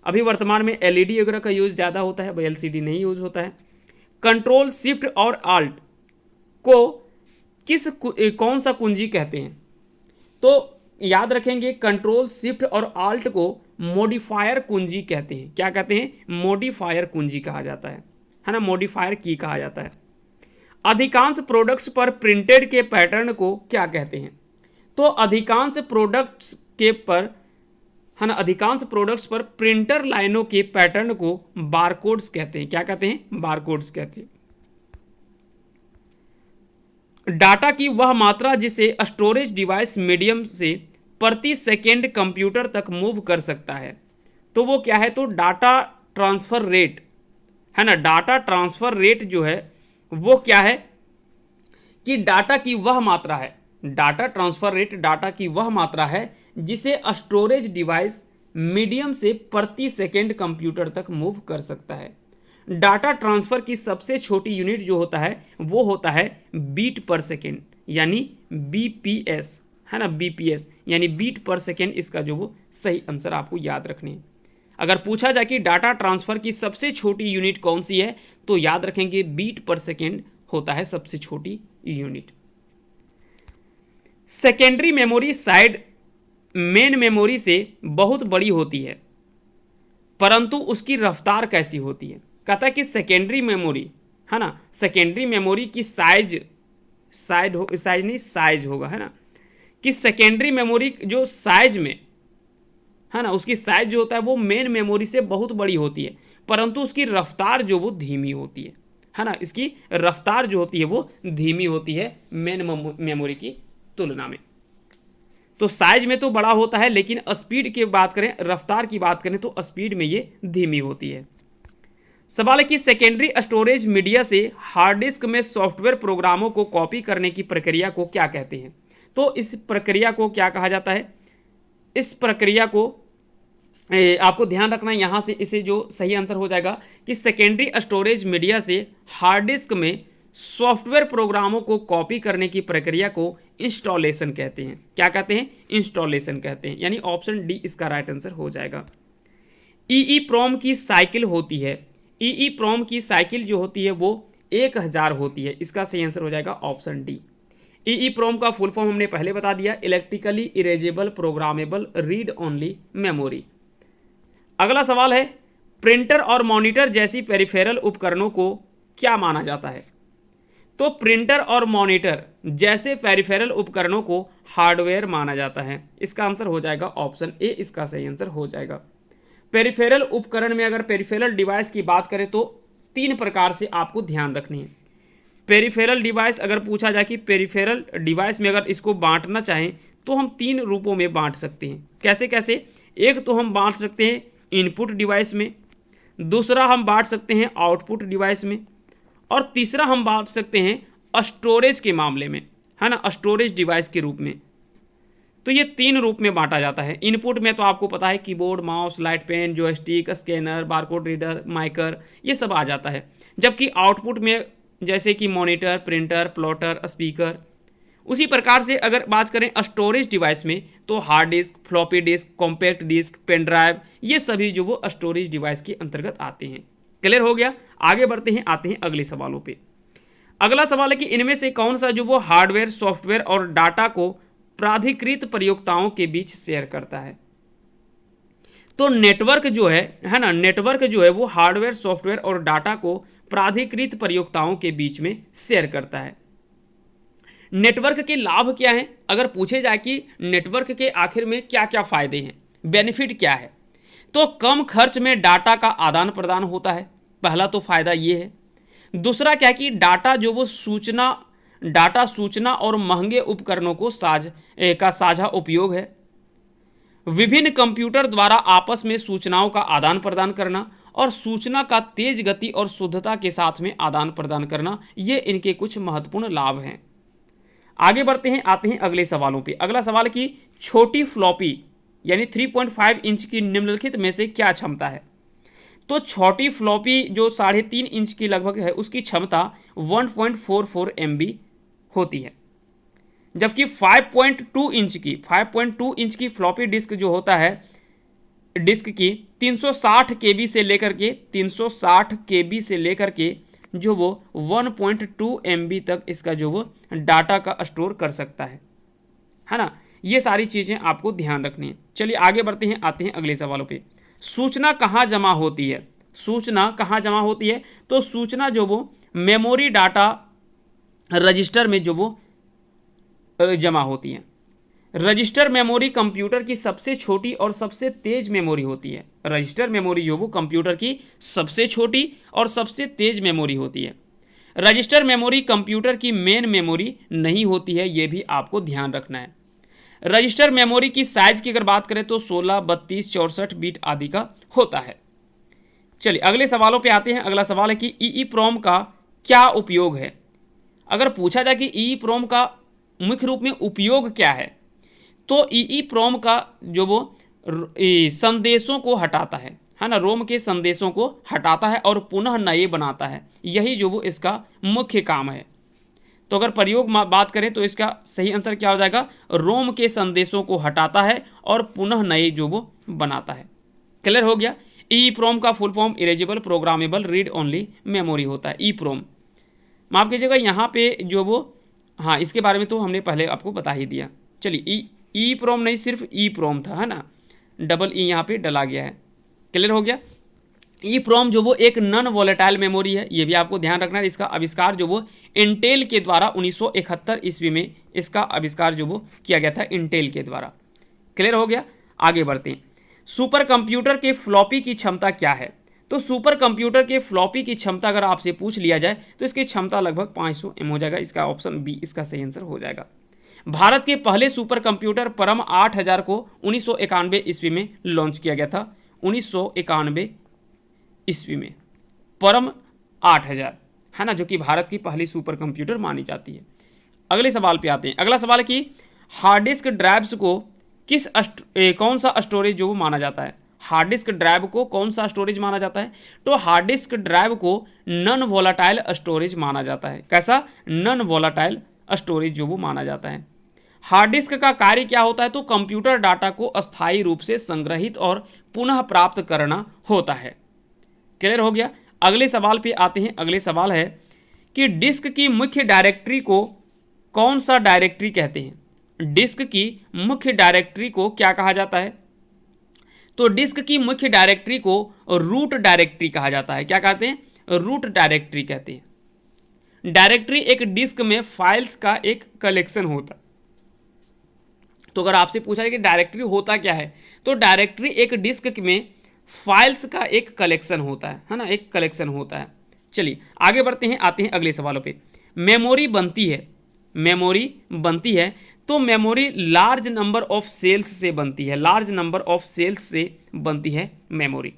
अभी वर्तमान में एलईडी वगैरह का यूज़ ज़्यादा होता है, भाई एलसीडी नहीं यूज़ होता है। कंट्रोल शिफ्ट और आल्ट को कौन सा कुंजी कहते हैं? तो याद रखेंगे, कंट्रोल शिफ्ट और आल्ट को मॉडिफायर कुंजी कहते हैं। क्या कहते हैं? मॉडिफायर कुंजी कहा जाता है ना, मॉडिफायर की कहा जाता है। अधिकांश प्रोडक्ट्स पर प्रिंटेड के पैटर्न को क्या कहते हैं? तो अधिकांश प्रोडक्ट्स के पर है ना, अधिकांश प्रोडक्ट्स पर प्रिंटर लाइनों के पैटर्न को बारकोड्स कहते हैं। क्या कहते हैं? बारकोड्स कहते हैं। डाटा की वह मात्रा जिसे स्टोरेज डिवाइस मीडियम से प्रति सेकेंड कंप्यूटर तक मूव कर सकता है, तो वो क्या है? तो डाटा ट्रांसफ़र रेट है ना। डाटा ट्रांसफ़र रेट जो है वो क्या है कि डाटा की वह मात्रा है, डाटा ट्रांसफ़र रेट डाटा की वह मात्रा है जिसे स्टोरेज डिवाइस मीडियम से प्रति सेकेंड कंप्यूटर तक मूव कर सकता है। डाटा ट्रांसफ़र की सबसे छोटी यूनिट जो होता है वो होता है बीट पर सेकेंड यानी बीपीएस है ना, बीपीएस यानी बीट पर सेकेंड। इसका जो वो सही आंसर आपको याद रखने हैं। अगर पूछा जाए कि डाटा ट्रांसफ़र की सबसे छोटी यूनिट कौन सी है, तो याद रखेंगे बीट पर सेकेंड होता है सबसे छोटी unit. Secondary memory side main memory से बहुत बड़ी होती है, परंतु उसकी रफ्तार कैसी होती है? कहता है कि सेकेंडरी मेमोरी है ना, सेकेंडरी मेमोरी की साइज होगा है ना, कि सेकेंडरी मेमोरी जो साइज में है ना, उसकी साइज जो होता है वो मेन मेमोरी से बहुत बड़ी होती है, परंतु उसकी रफ्तार जो वो धीमी होती है ना। इसकी रफ्तार जो होती है वो धीमी होती है मेन मेमोरी की तुलना में। तो साइज में तो बड़ा होता है, लेकिन स्पीड की बात करें, रफ्तार की बात करें, तो स्पीड में ये धीमी होती है। सवाल है कि सेकेंडरी स्टोरेज मीडिया से हार्ड डिस्क में सॉफ्टवेयर प्रोग्रामों को कॉपी करने की प्रक्रिया को क्या कहते हैं? तो इस प्रक्रिया को क्या कहा जाता है? इस प्रक्रिया को आपको ध्यान रखना है यहाँ से, इसे जो सही आंसर हो जाएगा कि सेकेंडरी स्टोरेज मीडिया से हार्ड डिस्क में सॉफ्टवेयर प्रोग्रामों को कॉपी करने की प्रक्रिया को इंस्टॉलेशन कहते हैं। क्या कहते हैं? इंस्टॉलेशन कहते हैं, यानी ऑप्शन डी इसका राइट आंसर हो जाएगा। ईईप्रॉम की साइकिल होती है, ईईप्रॉम की साइकिल जो होती है वो 1000 होती है। इसका सही आंसर हो जाएगा ऑप्शन डी। ईईप्रॉम का फुल फॉर्म हमने पहले बता दिया, electrically erasable programmable read only memory. अगला सवाल है, प्रिंटर और मॉनिटर जैसी पेरिफेरल उपकरणों को क्या माना जाता है? तो प्रिंटर और मॉनिटर जैसे पेरिफेरल उपकरणों को हार्डवेयर माना जाता है। इसका आंसर हो जाएगा ऑप्शन ए, इसका सही आंसर हो जाएगा। पेरिफेरल उपकरण में अगर पेरिफेरल डिवाइस की बात करें तो 3 प्रकार से आपको ध्यान रखनी है। पेरिफेरल डिवाइस अगर पूछा जाए कि पेरिफेरल डिवाइस में अगर इसको बांटना चाहें तो हम 3 रूपों में बांट सकते हैं। कैसे कैसे? एक तो हम बांट सकते हैं इनपुट डिवाइस में, दूसरा हम बांट सकते हैं आउटपुट डिवाइस में, और तीसरा हम बांट सकते हैं स्टोरेज के मामले में है ना, स्टोरेज डिवाइस के रूप में। तो ये 3 रूप में बांटा जाता है। इनपुट में तो आपको पता है keyboard, mouse, light pen, joystick, scanner, barcode reader, MICR, ये सब आ जाता है। जबकि आउटपुट में जैसे कि मॉनिटर, प्रिंटर, प्लॉटर, स्पीकर। उसी प्रकार से अगर बात करें स्टोरेज डिवाइस में, तो hard disk, floppy disk, compact disk, pen drive, ये सभी जो वो स्टोरेज डिवाइस के अंतर्गत आते हैं। क्लियर हो गया। आगे बढ़ते हैं, आते हैं अगले सवालों पे। अगला सवाल है कि इनमें से कौन सा जो वो हार्डवेयर, सॉफ्टवेयर और डाटा को प्राधिकृत प्रयोक्ताओं के बीच शेयर करता है। तो नेटवर्क जो है ना, नेटवर्क जो है वो हार्डवेयर, सॉफ्टवेयर और डाटा को प्राधिकृत प्रयोक्ताओं के बीच में शेयर करता है। नेटवर्क के लाभ क्या हैं? अगर पूछे जाए कि नेटवर्क के आखिर में क्या क्या फायदे हैं, बेनिफिट क्या है, तो कम खर्च में डाटा का आदान प्रदान होता है, पहला तो फायदा ये है। दूसरा क्या है कि डाटा सूचना और महंगे उपकरणों को साझा उपयोग है। विभिन्न कंप्यूटर द्वारा आपस में सूचनाओं का आदान प्रदान करना और सूचना का तेज गति और शुद्धता के साथ में आदान प्रदान करना, ये इनके कुछ महत्वपूर्ण लाभ हैं। आगे बढ़ते हैं, आते हैं अगले सवालों पे। अगला सवाल की छोटी फ्लॉपी यानी 3.5 इंच की निम्नलिखित में से क्या क्षमता है? तो छोटी फ्लॉपी जो 3.5 इंच की लगभग है, उसकी क्षमता 1.44 MB होती है। जबकि 5.2 इंच की फ्लॉपी डिस्क जो होता है, डिस्क की 360 KB से लेकर के जो वो 1.2 MB तक इसका जो वो डाटा का स्टोर कर सकता है ना। ये सारी चीज़ें आपको ध्यान रखनी है। चलिए आगे बढ़ते हैं, आते हैं अगले सवालों पे। सूचना कहाँ जमा होती है? सूचना कहाँ जमा होती है? तो सूचना जो वो मेमोरी डाटा रजिस्टर में जो वो जमा होती है। रजिस्टर मेमोरी कंप्यूटर की सबसे छोटी और सबसे तेज मेमोरी होती है। रजिस्टर मेमोरी जो वो कंप्यूटर की सबसे छोटी और सबसे तेज मेमोरी होती है। रजिस्टर मेमोरी कंप्यूटर की मेन मेमोरी नहीं होती है, ये भी आपको ध्यान रखना है। रजिस्टर मेमोरी की साइज की अगर बात करें तो 16, 32, 64 बिट आदि का होता है। चलिए अगले सवालों पे आते हैं। अगला सवाल है कि EEPROM का क्या उपयोग है? अगर पूछा जाए कि EEPROM का मुख्य रूप में उपयोग क्या है, तो EEPROM का जो वो संदेशों को हटाता है ना, रोम के संदेशों को हटाता है और पुनः नए बनाता है। यही जो वो इसका मुख्य काम है। तो अगर प्रयोग बात करें तो इसका सही आंसर क्या हो जाएगा? रोम के संदेशों को हटाता है और पुनः नए जो वो बनाता है। क्लियर हो गया। EEPROM का full form erasable programmable read only memory होता है। EEPROM, माफ कीजिएगा यहाँ पे जो वो, हाँ इसके बारे में तो हमने पहले आपको बता ही दिया। चलिए EEPROM नहीं, सिर्फ EEPROM था, है ना, डबल ई यहाँ पे डला गया है। क्लियर हो गया। EEPROM जो वो एक नॉन वॉलेटाइल मेमोरी है, ये भी आपको ध्यान रखना है। इसका आविष्कार जो वो इंटेल के द्वारा 1971 ईस्वी में इसका आविष्कार जो वो किया गया था इंटेल के द्वारा। क्लियर हो गया। आगे बढ़ते हैं। सुपर कंप्यूटर के फ्लॉपी की क्षमता क्या है? तो सुपर कंप्यूटर के फ्लॉपी की क्षमता अगर आपसे पूछ लिया जाए तो इसकी क्षमता लगभग 500 M हो जाएगा। इसका ऑप्शन बी इसका सही आंसर हो जाएगा। भारत के पहले सुपर कंप्यूटर परम 8000 को 1991 ईस्वी में लॉन्च किया गया था। 1991 ईस्वी में परम 8000, है ना, जो कि भारत की पहली सुपर कंप्यूटर मानी जाती है। अगले सवाल पे आते हैं। अगला सवाल है कि हार्ड डिस्क ड्राइव्स को कौन सा स्टोरेज जो माना जाता है? हार्ड डिस्क ड्राइव को कौन सा स्टोरेज माना जाता है? तो हार्ड डिस्क ड्राइव को नॉन वोलाटाइल स्टोरेज माना जाता है। कैसा? नॉन वोलाटाइल स्टोरेज जो वो माना जाता है। हार्ड डिस्क का कार्य क्या होता है? तो कंप्यूटर डाटा को अस्थायी रूप से संग्रहित और पुनः प्राप्त करना होता है। क्लियर हो गया। अगले सवाल पे आते हैं। अगले सवाल है कि डिस्क की मुख्य डायरेक्टरी को कौन सा डायरेक्टरी कहते हैं? डिस्क की मुख्य डायरेक्टरी को क्या कहा जाता है? तो डिस्क की मुख्य डायरेक्टरी को रूट डायरेक्टरी कहा जाता है। क्या कहते हैं? रूट डायरेक्टरी कहते हैं। डायरेक्टरी एक डिस्क में फाइल्स का एक कलेक्शन होता है। तो अगर आपसे पूछा जाए कि डायरेक्टरी होता क्या है, तो डायरेक्टरी एक डिस्क में फाइल्स का एक कलेक्शन होता है ना, एक कलेक्शन होता है। चलिए आगे बढ़ते हैं, आते हैं अगले सवालों पे। मेमोरी बनती है तो memory large number of cells से बनती है। लार्ज नंबर ऑफ सेल्स से बनती है मेमोरी।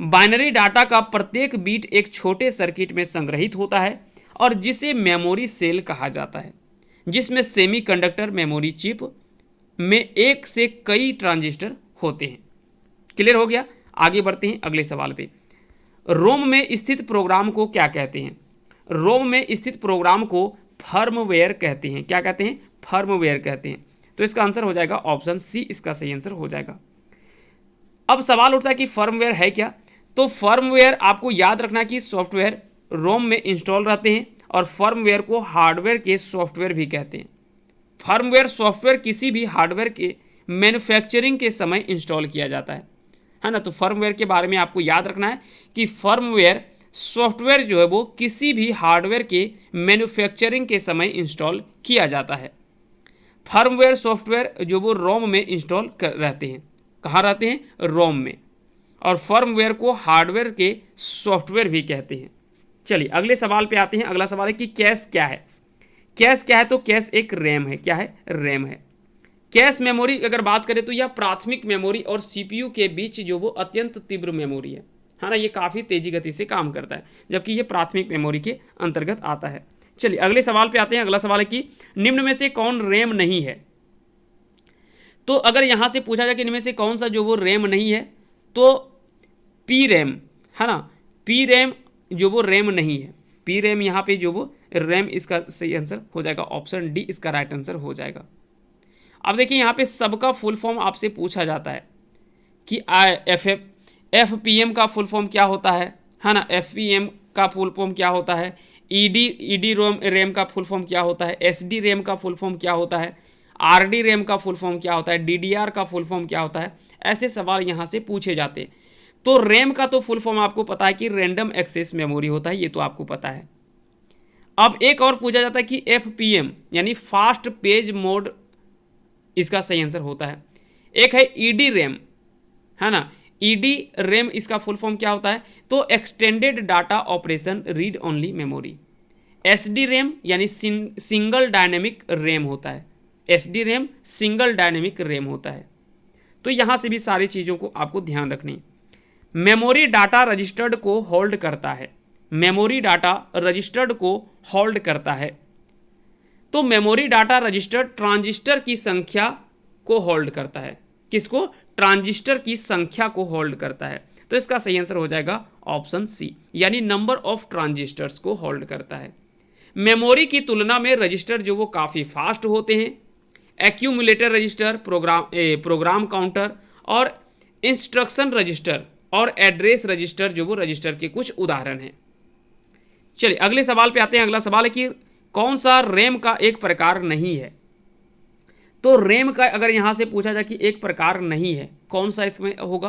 बाइनरी डाटा का प्रत्येक बीट एक छोटे सर्किट में संग्रहित होता है और जिसे मेमोरी सेल कहा जाता है। जिसमें सेमीकंडक्टर मेमोरी चिप में एक से कई ट्रांजिस्टर होते हैं। क्लियर हो गया। आगे बढ़ते हैं अगले सवाल पे। रोम में स्थित प्रोग्राम को क्या कहते हैं? रोम में स्थित प्रोग्राम को फर्मवेयर कहते हैं। क्या कहते हैं? फर्मवेयर कहते हैं। तो इसका आंसर हो जाएगा ऑप्शन सी, इसका सही आंसर हो जाएगा। अब सवाल उठता है कि फर्मवेयर है क्या? तो फर्मवेयर आपको याद रखना कि सॉफ्टवेयर रोम में इंस्टॉल रहते हैं और फर्मवेयर को हार्डवेयर के सॉफ्टवेयर भी कहते हैं। फर्मवेयर सॉफ्टवेयर किसी भी हार्डवेयर के मैन्युफैक्चरिंग के समय इंस्टॉल किया जाता है ना। तो फर्मवेयर के बारे में आपको याद रखना है कि फर्मवेयर सॉफ्टवेयर जो है वो किसी भी हार्डवेयर के मैन्युफैक्चरिंग के समय इंस्टॉल किया जाता है। फर्मवेयर सॉफ्टवेयर जो वो रोम में इंस्टॉल रहते हैं। कहाँ रहते हैं? रोम में। और फर्मवेयर को हार्डवेयर के सॉफ्टवेयर भी कहते हैं। चलिए अगले सवाल पे आते हैं। अगला सवाल है कि कैश क्या है? कैश क्या है? तो कैश एक रैम है। क्या है? रैम है। कैश मेमोरी अगर बात करें तो यह प्राथमिक मेमोरी और सीपीयू के बीच जो वो अत्यंत तीव्र मेमोरी है ना। ये काफ़ी तेजी गति से काम करता है, जबकि ये प्राथमिक मेमोरी के अंतर्गत आता है। चलिए अगले सवाल पे आते हैं। अगला सवाल है कि निम्न में से कौन रैम नहीं है? तो अगर यहाँ से पूछा जाए कि इनमें से कौन सा जो वो रैम नहीं है, तो पी रैम है ना। पी रैम जो वो रैम नहीं है। पी रैम यहाँ पे जो वो रैम, इसका सही आंसर हो जाएगा ऑप्शन डी, इसका राइट आंसर हो जाएगा। अब देखिए यहाँ पे सबका फुल फॉर्म आपसे पूछा जाता है कि एफ पी एम का फुल फॉर्म क्या होता है ना। एफ पी एम का फुल फॉर्म क्या होता है? ईडी रैम का फुल फॉर्म क्या होता है? एस डी रैम का फुल फॉर्म क्या होता है? आर डी रैम का फुल फॉर्म क्या होता है? डी डी आर का फुल फॉर्म क्या होता है? ऐसे सवाल यहाँ से पूछे जाते हैं। तो रैम का तो फुल फॉर्म आपको पता है कि रैंडम एक्सेस मेमोरी होता है, ये तो आपको पता है। अब एक और पूछा जाता है कि एफ पी एम यानी फास्ट पेज मोड, इसका सही आंसर होता है। एक है ईडी रैम है ना। ईडी रैम इसका फुल फॉर्म क्या होता है? तो extended data operation read only memory. SD RAM यानी सिंगल डायनेमिक रैम होता है। SD RAM single dynamic RAM होता है। तो यहाँ से भी सारी चीज़ों को आपको ध्यान रखनी। मेमोरी डाटा रजिस्टर्ड को होल्ड करता है। मेमोरी डाटा रजिस्टर्ड को होल्ड करता है। तो मेमोरी डाटा रजिस्टर्ड ट्रांजिस्टर की संख्या को होल्ड करता है। किसको? ट्रांजिस्टर की संख्या को होल्ड करता है। तो इसका सही आंसर हो जाएगा ऑप्शन सी, यानी नंबर ऑफ ट्रांजिस्टर्स को होल्ड करता है। मेमोरी की तुलना में रजिस्टर जो वो काफ़ी फास्ट होते हैं। एक्यूमुलेटर रजिस्टर, प्रोग्राम काउंटर और इंस्ट्रक्शन रजिस्टर और एड्रेस रजिस्टर जो वो रजिस्टर के कुछ उदाहरण हैं। चलिए अगले सवाल पे आते हैं। अगला सवाल है कि कौन सा रैम का एक प्रकार नहीं है? तो रैम का अगर यहाँ से पूछा जाए कि एक प्रकार नहीं है, कौन सा इसमें होगा?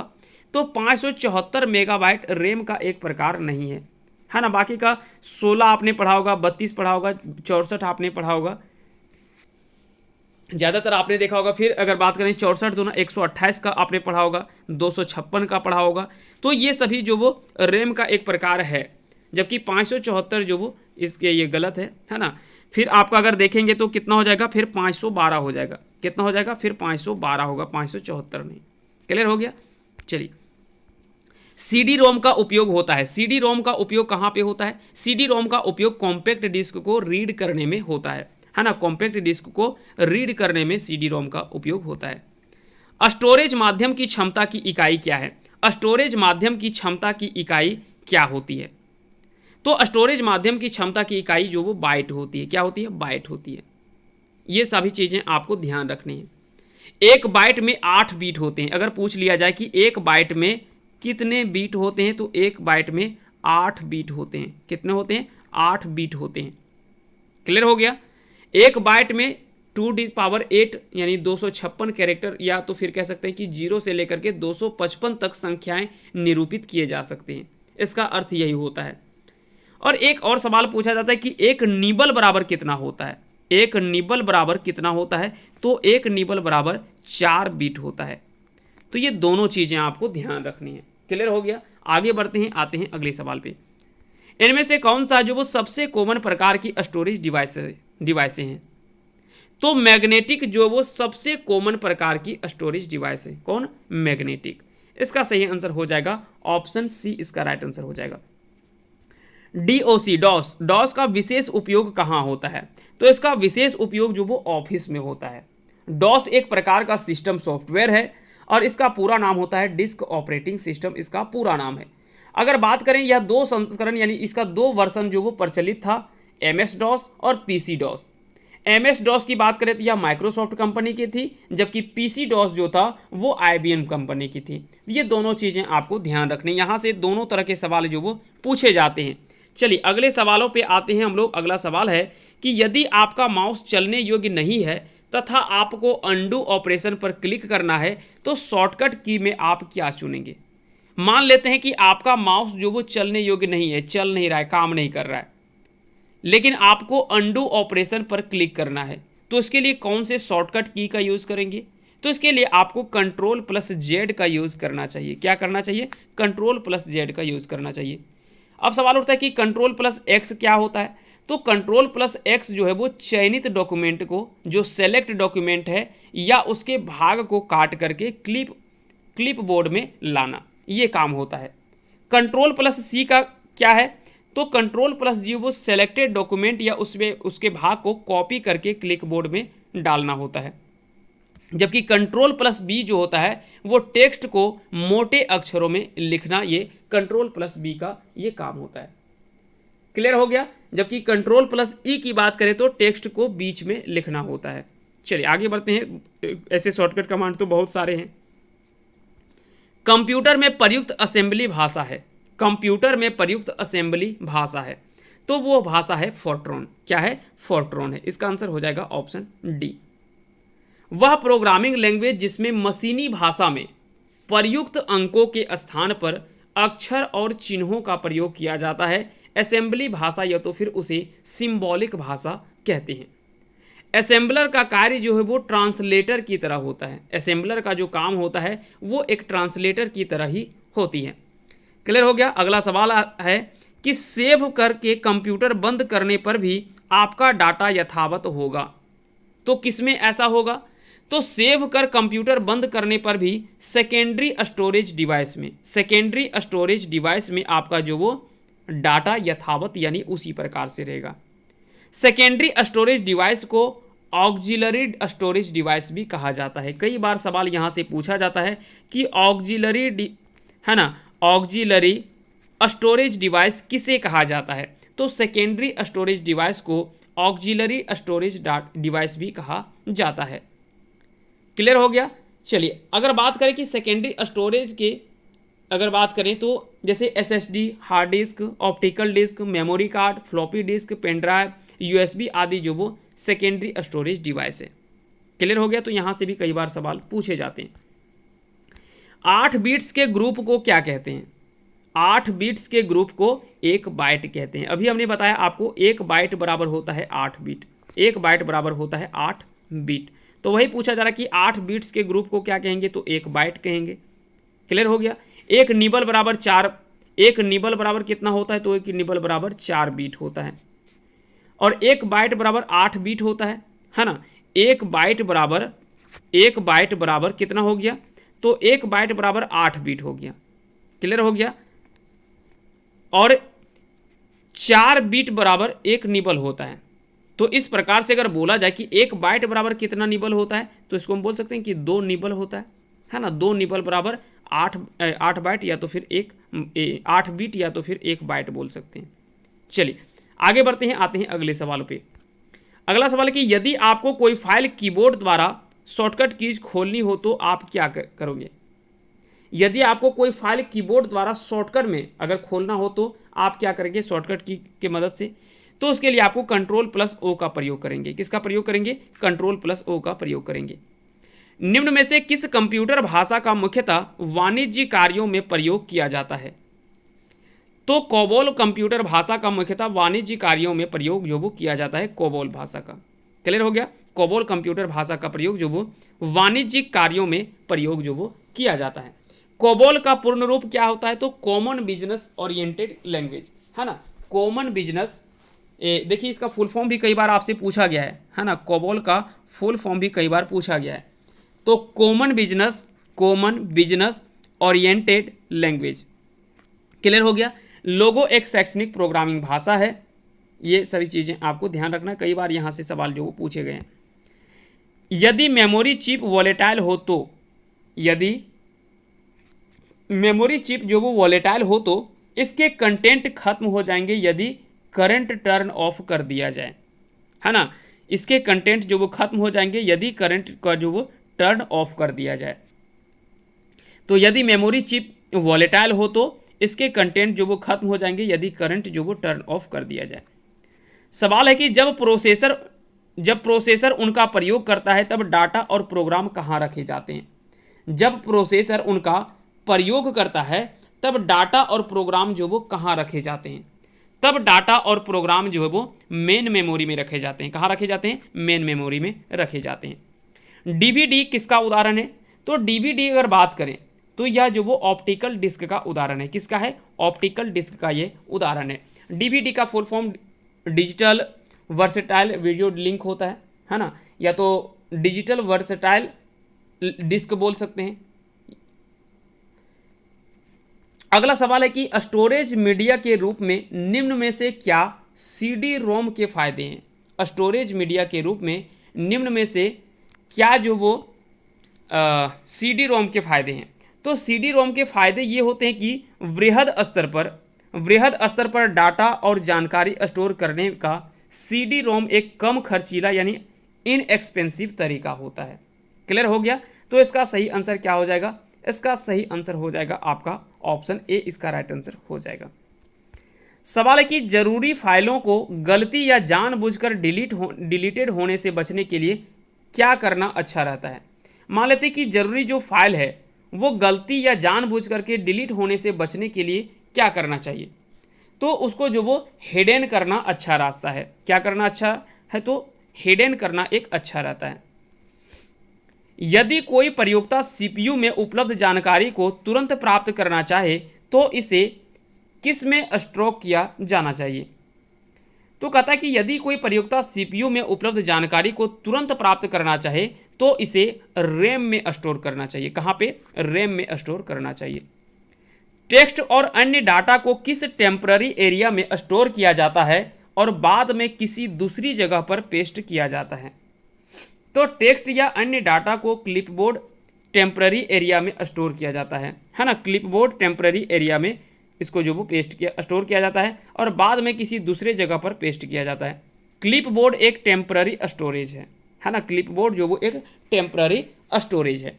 तो 574 मेगाबाइट रैम का एक प्रकार नहीं है ना। बाकी का 16 आपने पढ़ा होगा, 32 पढ़ा होगा, 64 आपने पढ़ा होगा, ज़्यादातर आपने देखा होगा। फिर अगर बात करें 64 तो ना 128 का आपने पढ़ा होगा, 256 का पढ़ा होगा। तो ये सभी जो वो रैम का एक प्रकार है, जबकि 574 जो वो इसके ये गलत है ना। फिर आपका अगर देखेंगे तो कितना हो जाएगा? फिर 512 हो जाएगा। कितना हो जाएगा? फिर 512 होगा, 574 नहीं। क्लियर हो गया। चलिए सीडी रोम का उपयोग होता है। सीडी रोम का उपयोग कहाँ पे होता है? सीडी रोम का उपयोग कॉम्पैक्ट डिस्क को रीड करने में होता है ना। कॉम्पैक्ट डिस्क को रीड करने में सीडी रोम का उपयोग होता है। स्टोरेज माध्यम की क्षमता की इकाई क्या है? स्टोरेज माध्यम की क्षमता की इकाई क्या होती है? तो स्टोरेज माध्यम की क्षमता की इकाई जो वो बाइट होती है। क्या होती है? बाइट होती है। ये सभी चीज़ें आपको ध्यान रखनी है। एक बाइट में 8 बीट होते हैं। अगर पूछ लिया जाए कि एक बाइट में कितने बीट होते हैं, तो एक बाइट में 8 बीट होते हैं। कितने होते हैं? 8 बीट होते हैं। क्लियर हो गया। एक बाइट में 2^8 यानी 256 कैरेक्टर, या तो फिर कह सकते हैं कि 0 से लेकर के 255 तक संख्याएं निरूपित किए जा सकते हैं। इसका अर्थ यही होता है। और एक और सवाल पूछा जाता है कि एक निबल बराबर कितना होता है? एक निबल बराबर कितना होता है? तो एक निबल बराबर 4 बीट होता है। तो ये दोनों चीज़ें आपको ध्यान रखनी है। क्लियर हो गया। आगे बढ़ते हैं, आते हैं अगले सवाल पे। इनमें से कौन सा जो वो सबसे कॉमन प्रकार की स्टोरेज डिवाइसें हैं? तो मैग्नेटिक जो वो सबसे कॉमन प्रकार की स्टोरेज डिवाइस है। कौन? मैग्नेटिक। इसका सही आंसर हो जाएगा ऑप्शन सी, इसका राइट आंसर हो जाएगा। DOC डॉस, डॉस का विशेष उपयोग कहाँ होता है? तो इसका विशेष उपयोग जो वो ऑफिस में होता है। डॉस एक प्रकार का सिस्टम सॉफ्टवेयर है और इसका पूरा नाम होता है डिस्क ऑपरेटिंग सिस्टम, इसका पूरा नाम है। अगर बात करें यह दो संस्करण यानी इसका दो वर्जन जो वो प्रचलित था, MS डॉस और PC डॉस। MS डॉस की बात करें तो यह माइक्रोसॉफ्ट कंपनी की थी, जबकि PC डॉस जो था वो IBM कंपनी की थी। ये दोनों चीज़ें आपको ध्यान रखनी, यहाँ से दोनों तरह के सवाल जो वो पूछे जाते हैं। चलिए अगले सवालों पे आते हैं हम लोग। अगला सवाल है कि यदि आपका माउस चलने योग्य नहीं है तथा आपको अंडू ऑपरेशन पर क्लिक करना है तो शॉर्टकट की में आप क्या चुनेंगे? मान लेते हैं कि आपका माउस जो वो चलने योग्य नहीं है, चल नहीं रहा है, काम नहीं कर रहा है, लेकिन आपको अंडू ऑपरेशन पर क्लिक करना है, तो इसके लिए कौन से शॉर्टकट की का यूज़ करेंगे? तो इसके लिए आपको Ctrl+Z का यूज़ करना चाहिए। क्या करना चाहिए? Ctrl+Z का यूज़ करना चाहिए। अब सवाल उठता है कि Ctrl+X क्या होता है? तो Ctrl+X जो है वो चयनित डॉक्यूमेंट को, जो सेलेक्ट डॉक्यूमेंट है या उसके भाग को काट करके क्लिप बोर्ड में लाना, ये काम होता है। Ctrl+C का क्या है? तो Ctrl+G वो सेलेक्टेड डॉक्यूमेंट या उसके भाग को कॉपी करके क्लिक बोर्ड में डालना होता है, जबकि Ctrl+B जो होता है वो टेक्स्ट को मोटे अक्षरों में लिखना, ये Ctrl+B का ये काम होता है। क्लियर हो गया? जबकि Ctrl+E की बात करें तो टेक्स्ट को बीच में लिखना होता है। चलिए आगे बढ़ते हैं। ऐसे शॉर्टकट कमांड तो बहुत सारे हैं। कंप्यूटर में प्रयुक्त असेंबली भाषा है, कंप्यूटर में प्रयुक्त असेंबली भाषा है, तो वो भाषा है फोर्ट्रॉन। क्या है? फोर्ट्रॉन है। इसका आंसर हो जाएगा ऑप्शन डी। वह प्रोग्रामिंग लैंग्वेज जिसमें मशीनी भाषा में प्रयुक्त अंकों के स्थान पर अक्षर और चिन्हों का प्रयोग किया जाता है, असेंबली भाषा या तो फिर उसे सिंबॉलिक भाषा कहते हैं। असेंबलर का कार्य जो है वो ट्रांसलेटर की तरह होता है। असेंबलर का जो काम होता है वो एक ट्रांसलेटर की तरह ही होती है। क्लियर हो गया? अगला सवाल है कि सेव करके कंप्यूटर बंद करने पर भी आपका डाटा यथावत होगा, तो किसमें ऐसा होगा? तो सेव कर कंप्यूटर बंद करने पर भी सेकेंडरी स्टोरेज डिवाइस में, सेकेंडरी स्टोरेज डिवाइस में आपका जो वो डाटा यथावत यानी उसी प्रकार से रहेगा। सेकेंडरी स्टोरेज डिवाइस को ऑक्सिलरी स्टोरेज डिवाइस भी कहा जाता है। कई बार सवाल यहाँ से पूछा जाता है कि ऑक्सिलरी है ना, ऑक्सिलरी स्टोरेज डिवाइस किसे कहा जाता है? तो सेकेंडरी स्टोरेज डिवाइस को ऑक्सिलरी स्टोरेज डिवाइस भी कहा जाता है। क्लियर हो गया? चलिए अगर बात करें कि सेकेंडरी स्टोरेज के अगर बात करें तो जैसे SSD, hard disk, optical disk, memory card, floppy disk, pen drive, USB आदि जो वो सेकेंडरी स्टोरेज डिवाइस है। क्लियर हो गया? तो यहाँ से भी कई बार सवाल पूछे जाते हैं। 8 बिट्स के ग्रुप को क्या कहते हैं? 8 बिट्स के ग्रुप को 1 बाइट कहते हैं। अभी हमने बताया आपको 1 बाइट बराबर होता है 8 बिट, 1 बाइट बराबर होता है 8 बिट। तो वही पूछा जा रहा है कि 8 बिट्स के ग्रुप को क्या कहेंगे? तो 1 बाइट कहेंगे। क्लियर हो गया? एक निबल बराबर 4, एक निबल बराबर कितना होता है? तो एक निबल बराबर 4 बीट होता है और 1 बाइट बराबर 8 बीट होता है ना। 1 बाइट बराबर कितना हो गया? तो 1 बाइट बराबर 8 बीट हो गया। क्लियर हो गया? और 4 बीट बराबर 1 निबल होता है। तो इस प्रकार से अगर बोला जाए कि 1 बाइट बराबर कितना निबल होता है, तो इसको हम बोल सकते हैं कि 2 निबल होता है ना। 2 निबल बराबर 8 बाइट या तो फिर 8 बीट या तो फिर 1 बाइट बोल सकते हैं। चलिए आगे बढ़ते हैं, आते हैं अगले सवाल पे। अगला सवाल है कि यदि आपको कोई फाइल कीबोर्ड द्वारा शॉर्टकट कीज खोलनी हो तो आप क्या करोगे? यदि आपको कोई फाइल कीबोर्ड द्वारा शॉर्टकट में अगर खोलना हो तो आप क्या करेंगे शॉर्टकट की के मदद से? तो उसके लिए आपको Ctrl+O का प्रयोग करेंगे। किसका प्रयोग करेंगे? Ctrl+O का प्रयोग करेंगे। निम्न में से किस कंप्यूटर भाषा का मुख्यतः वाणिज्य कार्यों में प्रयोग किया जाता है? तो कोबोल कंप्यूटर भाषा का मुख्यतः वाणिज्य कार्यों में प्रयोग जो वो किया जाता है कोबोल भाषा का। क्लियर हो गया? कोबोल कंप्यूटर भाषा का प्रयोग जो वो वाणिज्यिक कार्यों में प्रयोग जो वो किया जाता है। कोबोल का पूर्ण रूप क्या होता है? तो कॉमन बिजनेस ओरिएंटेड लैंग्वेज, है ना। कॉमन बिजनेस, देखिए इसका फुल फॉर्म भी कई बार आपसे पूछा गया है ना। कोबोल का फुल फॉर्म भी कई बार पूछा गया है। तो common business oriented language. Clear हो गया? लोगो एक शैक्षणिक प्रोग्रामिंग भाषा है। ये सभी चीज़ें आपको ध्यान रखना, कई बार यहाँ से सवाल जो वो पूछे गए हैं। यदि मेमोरी चिप वॉलेटाइल हो तो, यदि मेमोरी चिप जो वो वॉलेटाइल हो तो इसके कंटेंट खत्म हो जाएंगे यदि करंट टर्न ऑफ कर दिया जाए, है ना। इसके कंटेंट जो वो खत्म हो जाएंगे यदि करंट का जो वो टर्न ऑफ कर दिया जाए। तो यदि मेमोरी चिप वॉलेटाइल हो तो इसके कंटेंट जो वो खत्म हो जाएंगे यदि करंट जो वो टर्न ऑफ कर दिया जाए। सवाल है कि जब प्रोसेसर उनका प्रयोग करता है तब डाटा और प्रोग्राम कहाँ रखे जाते हैं। जब प्रोसेसर उनका प्रयोग करता है तब डाटा और प्रोग्राम जो वो कहाँ रखे जाते हैं। तब डाटा और प्रोग्राम जो है वो मेन मेमोरी में रखे जाते हैं। कहाँ रखे जाते हैं? मेन मेमोरी में रखे जाते हैं। डीवीडी किसका उदाहरण है? तो डीवीडी अगर बात करें तो यह जो वो ऑप्टिकल डिस्क का उदाहरण है। किसका है? ऑप्टिकल डिस्क का ये उदाहरण है। डीवीडी का full form digital versatile video link होता है ना, या तो डिजिटल वर्सेटाइल डिस्क बोल सकते हैं। अगला सवाल है कि स्टोरेज मीडिया के रूप में निम्न में से क्या सीडी रोम के फायदे हैं। स्टोरेज मीडिया के रूप में निम्न में से क्या जो वो सीडी रोम के फायदे हैं। तो सीडी रोम के फायदे ये होते हैं कि वृहद स्तर पर डाटा और जानकारी स्टोर करने का सीडी रोम एक कम खर्चीला यानी इनएक्सपेंसिव तरीका होता है। क्लियर हो गया? तो इसका सही आंसर क्या हो जाएगा? इसका सही आंसर हो जाएगा आपका ऑप्शन ए, इसका राइट आंसर हो जाएगा। सवाल है कि जरूरी फाइलों को गलती या जानबूझकर डिलीटेड होने से बचने के लिए क्या करना अच्छा रहता है। मान लेते कि जरूरी जो फाइल है वो गलती या जानबूझ करके डिलीट होने से बचने के लिए क्या करना चाहिए। तो उसको जो वो हिडन करना अच्छा रास्ता है। क्या करना अच्छा है? तो हिडन करना एक अच्छा रहता है। यदि कोई प्रयोक्ता सीपीयू में उपलब्ध जानकारी को तुरंत प्राप्त करना चाहे तो इसे किस में स्टोर किया जाना चाहिए। तो कहता है कि यदि कोई प्रयोक्ता सीपीयू में उपलब्ध जानकारी को तुरंत प्राप्त करना चाहे तो इसे रैम में स्टोर करना चाहिए। कहाँ पे? रैम में स्टोर करना चाहिए। टेक्स्ट और अन्य डाटा को किस टेम्पररी एरिया में स्टोर किया जाता है और बाद में किसी दूसरी जगह पर पेस्ट किया जाता है। तो टेक्स्ट या अन्य डाटा को क्लिपबोर्ड टेम्पररी एरिया में स्टोर किया जाता है ना। क्लिपबोर्ड टेम्पररी एरिया में इसको जो वो स्टोर किया जाता है और बाद में किसी दूसरे जगह पर पेस्ट किया जाता है। क्लिपबोर्ड एक टेम्पररी स्टोरेज है ना। क्लिपबोर्ड जो वो एक टेम्पररी स्टोरेज है।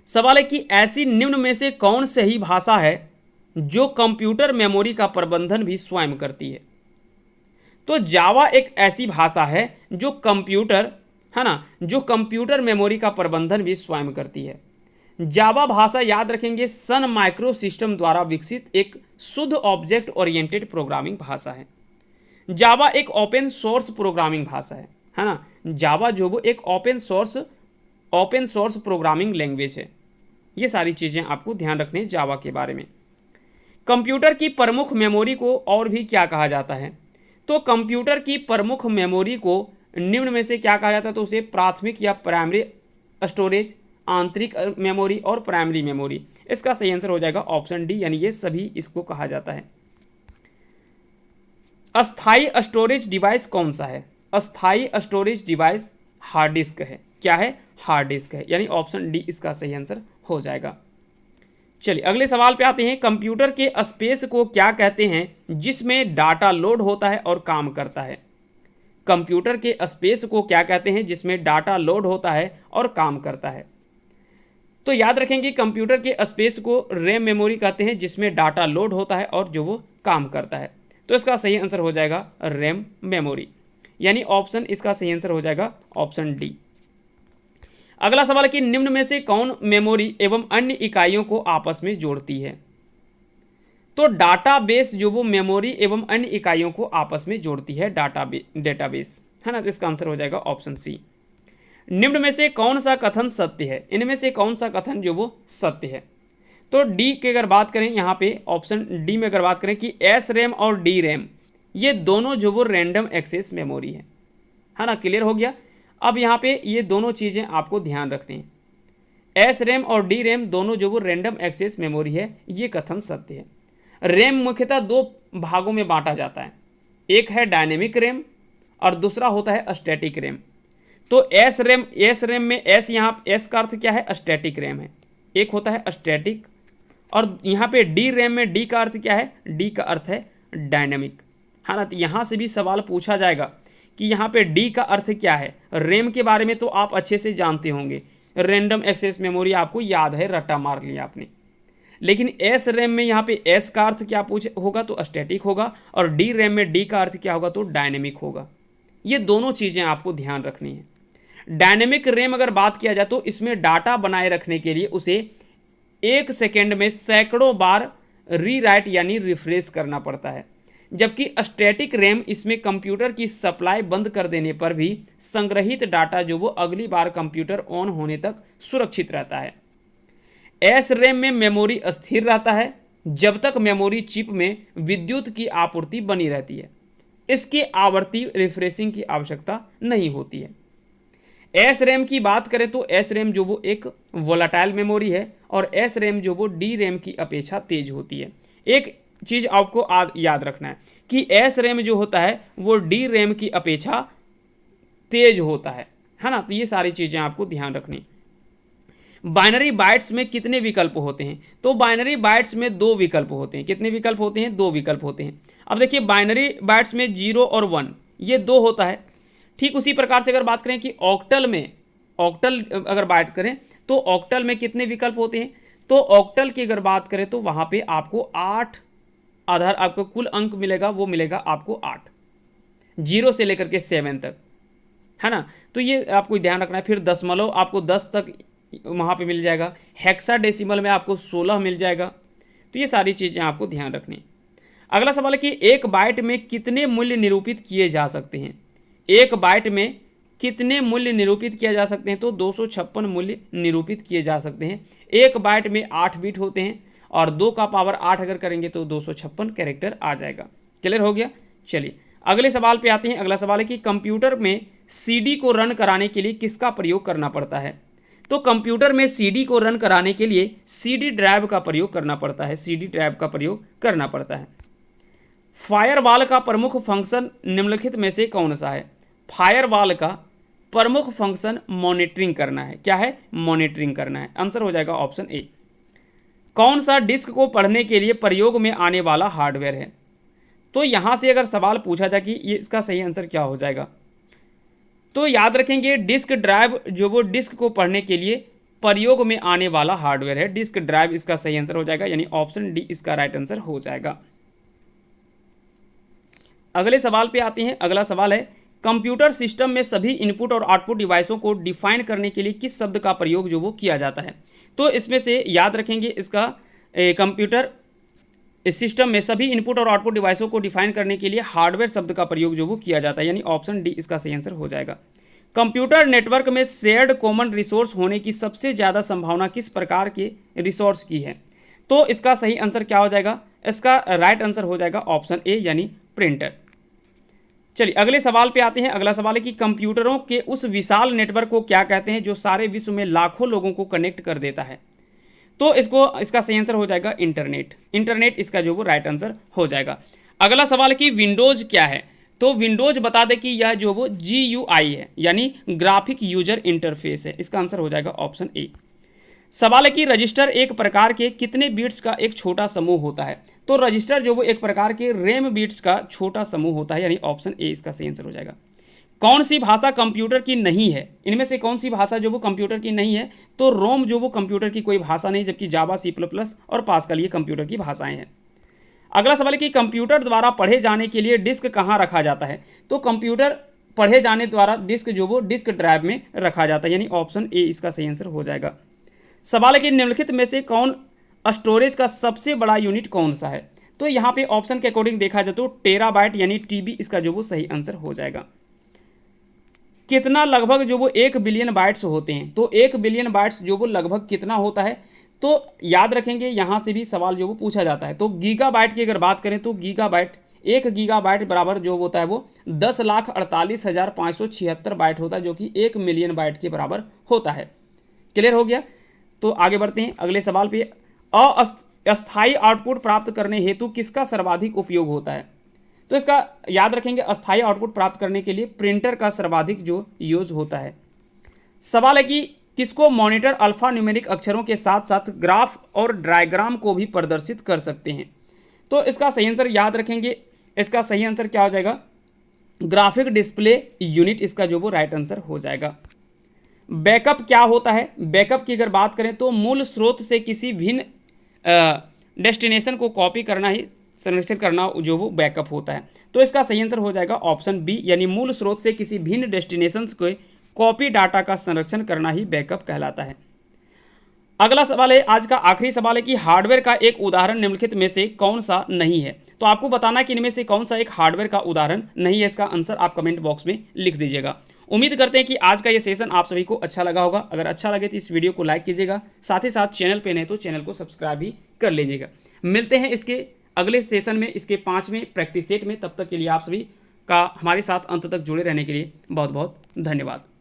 सवाल है कि ऐसी निम्न में से कौन सही भाषा है जो कंप्यूटर मेमोरी का प्रबंधन भी स्वयं करती है। तो जावा एक ऐसी भाषा है जो कंप्यूटर मेमोरी का प्रबंधन भी स्वयं करती है। जावा भाषा याद रखेंगे सन माइक्रो सिस्टम द्वारा विकसित एक शुद्ध ऑब्जेक्ट ओरिएंटेड प्रोग्रामिंग भाषा है। जावा एक ओपन सोर्स प्रोग्रामिंग भाषा है ना। जावा जो वो एक ओपन सोर्स प्रोग्रामिंग लैंग्वेज है। ये सारी चीज़ें आपको ध्यान रखनी है जावा के बारे में। कंप्यूटर की प्रमुख मेमोरी को और भी क्या कहा जाता है। तो कंप्यूटर की प्रमुख मेमोरी को निम्न में से क्या कहा जाता है। तो उसे प्राथमिक या प्राइमरी स्टोरेज, आंतरिक मेमोरी और प्राइमरी मेमोरी। इसका सही आंसर हो जाएगा ऑप्शन डी, यानी ये सभी इसको कहा जाता है। अस्थाई स्टोरेज डिवाइस कौन सा है। अस्थाई स्टोरेज डिवाइस हार्ड डिस्क है। क्या है? हार्ड डिस्क है, यानी ऑप्शन डी इसका सही आंसर हो जाएगा। चलिए अगले सवाल पे आते हैं। कंप्यूटर के स्पेस को क्या कहते हैं जिसमें डाटा लोड होता है और काम करता है। कंप्यूटर के स्पेस को क्या कहते हैं जिसमें डाटा लोड होता है और काम करता है। तो याद रखेंगे कंप्यूटर के स्पेस को रैम मेमोरी कहते हैं जिसमें डाटा लोड होता है और जो वो काम करता है। तो इसका सही आंसर हो जाएगा रैम मेमोरी, यानी ऑप्शन इसका सही आंसर हो जाएगा ऑप्शन डी। अगला सवाल है कि निम्न में से कौन मेमोरी एवं अन्य इकाइयों को आपस में जोड़ती है। तो डाटाबेस जो वो मेमोरी एवं अन्य इकाइयों को आपस में जोड़ती है, डेटाबेस है ना। तो इसका आंसर हो जाएगा ऑप्शन सी। निम्न में से कौन सा कथन सत्य है। इनमें से कौन सा कथन जो वो सत्य है। तो डी की अगर बात करें यहाँ पे ऑप्शन डी में अगर बात करें कि एस रैम और डी रैम ये दोनों जो वो रैंडम एक्सेस मेमोरी है ना। क्लियर हो गया? अब यहाँ पे ये दोनों चीज़ें आपको ध्यान रखनी है। एस रैम और डी रैम दोनों जो वो रैंडम एक्सेस मेमोरी है, ये कथन सत्य है। रैम मुख्यतः दो भागों में बांटा जाता है, एक है डायनेमिक रैम और दूसरा होता है स्टैटिक रैम। तो एस रैम में एस, यहाँ एस का अर्थ क्या है, स्टैटिक रैम है, एक होता है स्टैटिक। और यहाँ पे डी रैम में डी का अर्थ क्या है, डी का अर्थ है डायनेमिक, है ना। तो यहाँ से भी सवाल पूछा जाएगा कि यहाँ पे डी का अर्थ क्या है। रैम के बारे में तो आप अच्छे से जानते होंगे, रैंडम एक्सेस मेमोरी आपको याद है, रट्टा मार लिया आपने। लेकिन एस रैम में यहाँ पे एस का अर्थ क्या पूछ होगा, तो स्टैटिक होगा, और डी रैम में डी का अर्थ क्या होगा, तो डायनेमिक होगा। ये दोनों चीज़ें आपको ध्यान रखनी है। डायनेमिक रैम अगर बात किया जाए तो इसमें डाटा बनाए रखने के लिए उसे 1 सेकेंड में सैकड़ों बार रीराइट यानी रिफ्रेश करना पड़ता है, जबकि स्टैटिक रैम इसमें कंप्यूटर की सप्लाई बंद कर देने पर भी संग्रहित डाटा जो वो अगली बार कंप्यूटर ऑन होने तक सुरक्षित रहता है। एस रैम में मेमोरी स्थिर रहता है जब तक मेमोरी चिप में विद्युत की आपूर्ति बनी रहती है, इसकी आवर्ती रिफ्रेशिंग की आवश्यकता नहीं होती है। एस रैम की बात करें तो एस रैम जो वो एक वोलाटाइल मेमोरी है और एस रैम जो वो डी रैम की अपेक्षा तेज होती है। एक चीज़ आपको याद रखना है कि एस रैम जो होता है वो डी रैम की अपेक्षा तेज होता है ना। तो ये सारी चीज़ें आपको ध्यान रखनी। बाइनरी बाइट्स में कितने विकल्प होते हैं, तो बाइनरी बाइट्स में 2 विकल्प होते हैं। कितने विकल्प होते हैं, 2 विकल्प होते हैं। अब देखिए बाइनरी बाइट्स में 0 और 1 ये 2 होता है। ठीक उसी प्रकार से अगर बात करें कि ऑक्टल अगर बात करें तो ऑक्टल में कितने विकल्प होते हैं, तो ऑक्टल की अगर बात करें तो वहाँ पे आपको 8 आधार आपको कुल अंक मिलेगा, वो मिलेगा आपको 8, 0 से लेकर के 7 तक, है ना। तो ये आपको ध्यान रखना है। फिर दशमलव आपको 10 तक वहाँ पे मिल जाएगा। हेक्साडेसिमल में आपको 16 मिल जाएगा। तो ये सारी चीज़ें आपको ध्यान रखनी है। अगला सवाल है कि एक बाइट में कितने मूल्य निरूपित किए जा सकते हैं। एक बाइट में कितने मूल्य निरूपित किया जा सकते हैं, तो 256 मूल्य निरूपित किए जा सकते हैं। एक बाइट में 8 बिट होते हैं और 2 का पावर 8 अगर करेंगे तो 256 कैरेक्टर आ जाएगा। क्लियर हो गया। चलिए अगले सवाल पे आते हैं। अगला सवाल है कि कंप्यूटर में सीडी को रन कराने के लिए किसका प्रयोग करना पड़ता है। तो कंप्यूटर में सीडी को रन कराने के लिए सीडी ड्राइव का प्रयोग करना पड़ता है, सीडी ड्राइव का प्रयोग करना पड़ता है। फायरवॉल का प्रमुख फंक्शन निम्नलिखित में से कौन सा है। फायरवॉल का प्रमुख फंक्शन मॉनिटरिंग करना है। क्या है, मॉनिटरिंग करना है। आंसर हो जाएगा ऑप्शन ए। कौन सा डिस्क को पढ़ने के लिए प्रयोग में आने वाला हार्डवेयर है। तो यहाँ से अगर सवाल पूछा जाए कि ये इसका सही आंसर क्या हो जाएगा, तो याद रखेंगे डिस्क ड्राइव जो वो डिस्क को पढ़ने के लिए प्रयोग में आने वाला हार्डवेयर है। डिस्क ड्राइव इसका सही आंसर हो जाएगा, यानी ऑप्शन डी इसका राइट आंसर हो जाएगा। अगले सवाल पे आते हैं। अगला सवाल है कंप्यूटर सिस्टम में सभी इनपुट और आउटपुट डिवाइसों को डिफाइन करने के लिए किस शब्द का प्रयोग जो वो किया जाता है। तो इसमें से याद रखेंगे इसका कंप्यूटर सिस्टम में सभी इनपुट और आउटपुट डिवाइसों को डिफाइन करने के लिए हार्डवेयर शब्द का प्रयोग जो वो किया जाता है, यानी ऑप्शन डी इसका सही आंसर हो जाएगा। कंप्यूटर नेटवर्क में शेयर्ड कॉमन रिसोर्स होने की सबसे ज़्यादा संभावना किस प्रकार के रिसोर्स की है। तो इसका सही आंसर क्या हो जाएगा, इसका राइट आंसर हो जाएगा ऑप्शन ए यानी प्रिंटर। चलिए अगले सवाल पे आते हैं। अगला सवाल है कि कंप्यूटरों के उस विशाल नेटवर्क को क्या कहते हैं जो सारे विश्व में लाखों लोगों को कनेक्ट कर देता है। तो इसका सही आंसर हो जाएगा इंटरनेट। इंटरनेट इसका जो वो राइट आंसर हो जाएगा। अगला सवाल है कि विंडोज क्या है। तो विंडोज बता दें कि यह जो वो GUI है, यानी ग्राफिक यूजर इंटरफेस है। इसका आंसर हो जाएगा ऑप्शन ए। सवाल है कि रजिस्टर एक प्रकार के कितने बिट्स का एक छोटा समूह होता है। तो रजिस्टर जो वो एक प्रकार के रैम बिट्स का छोटा समूह होता है, यानी ऑप्शन ए इसका सही आंसर हो जाएगा। कौन सी भाषा कंप्यूटर की नहीं है। इनमें से कौन सी भाषा जो वो कंप्यूटर की नहीं है, तो रोम जो वो कंप्यूटर की कोई भाषा नहीं, जबकि जावा, C++ और पास्कल ये कंप्यूटर की भाषाएं हैं। अगला सवाल है कि कंप्यूटर द्वारा पढ़े जाने के लिए डिस्क कहाँ रखा जाता है। तो कंप्यूटर पढ़े जाने द्वारा डिस्क जो वो डिस्क ड्राइव में रखा जाता है, यानी ऑप्शन ए इसका सही आंसर हो जाएगा। सवाल है कि निम्नलिखित में से कौन स्टोरेज का सबसे बड़ा यूनिट कौन सा है। तो यहाँ पे ऑप्शन के अकॉर्डिंग देखा जाए तो टेराबाइट यानी TB इसका जो वो सही आंसर हो जाएगा। कितना लगभग जो वो 1 बिलियन बाइट्स होते हैं। तो 1 बिलियन बाइट्स जो वो लगभग कितना होता है, तो याद रखेंगे यहाँ से भी सवाल जो वो पूछा जाता है। तो गीगाबाइट की अगर बात करें तो गीगाबाइट 1 गीगाबाइट बराबर जो होता है वो 10,48,576 बाइट होता है, जो कि 1 मिलियन बाइट के बराबर होता है। क्लियर हो गया। तो आगे बढ़ते हैं अगले सवाल पे। अस्थायी आउटपुट प्राप्त करने हेतु किसका सर्वाधिक उपयोग होता है? तो इसका याद रखेंगे, अस्थायी आउटपुट प्राप्त करने के लिए प्रिंटर का सर्वाधिक जो यूज होता है। सवाल है कि किसको मॉनिटर अल्फा न्यूमेरिक अक्षरों के साथ साथ ग्राफ और डायग्राम को भी प्रदर्शित कर सकते हैं? तो इसका सही आंसर याद रखेंगे, इसका सही आंसर क्या हो जाएगा? ग्राफिक डिस्प्ले यूनिट इसका जो वो राइट आंसर हो जाएगा। बैकअप क्या होता है? बैकअप की अगर बात करें तो मूल स्रोत से किसी भिन्न डेस्टिनेशन को कॉपी करना ही संरक्षण करना जो वो बैकअप होता है। तो इसका सही आंसर हो जाएगा ऑप्शन बी, यानी मूल स्रोत से किसी भिन्न डेस्टिनेशंस को कॉपी डाटा का संरक्षण करना ही बैकअप कहलाता है। अगला सवाल है, आज का आखिरी सवाल है कि हार्डवेयर का एक उदाहरण निम्नलिखित में से कौन सा नहीं है? तो आपको बताना कि इनमें से कौन सा एक हार्डवेयर का उदाहरण नहीं है। इसका आंसर आप कमेंट बॉक्स में लिख दीजिएगा। उम्मीद करते हैं कि आज का ये सेशन आप सभी को अच्छा लगा होगा। अगर अच्छा लगे तो इस वीडियो को लाइक कीजिएगा, साथ ही साथ चैनल पे नहीं तो चैनल को सब्सक्राइब भी कर लीजिएगा। मिलते हैं इसके अगले सेशन में, इसके 5वें प्रैक्टिस सेट में। तब तक के लिए आप सभी का हमारे साथ अंत तक जुड़े रहने के लिए बहुत बहुत धन्यवाद।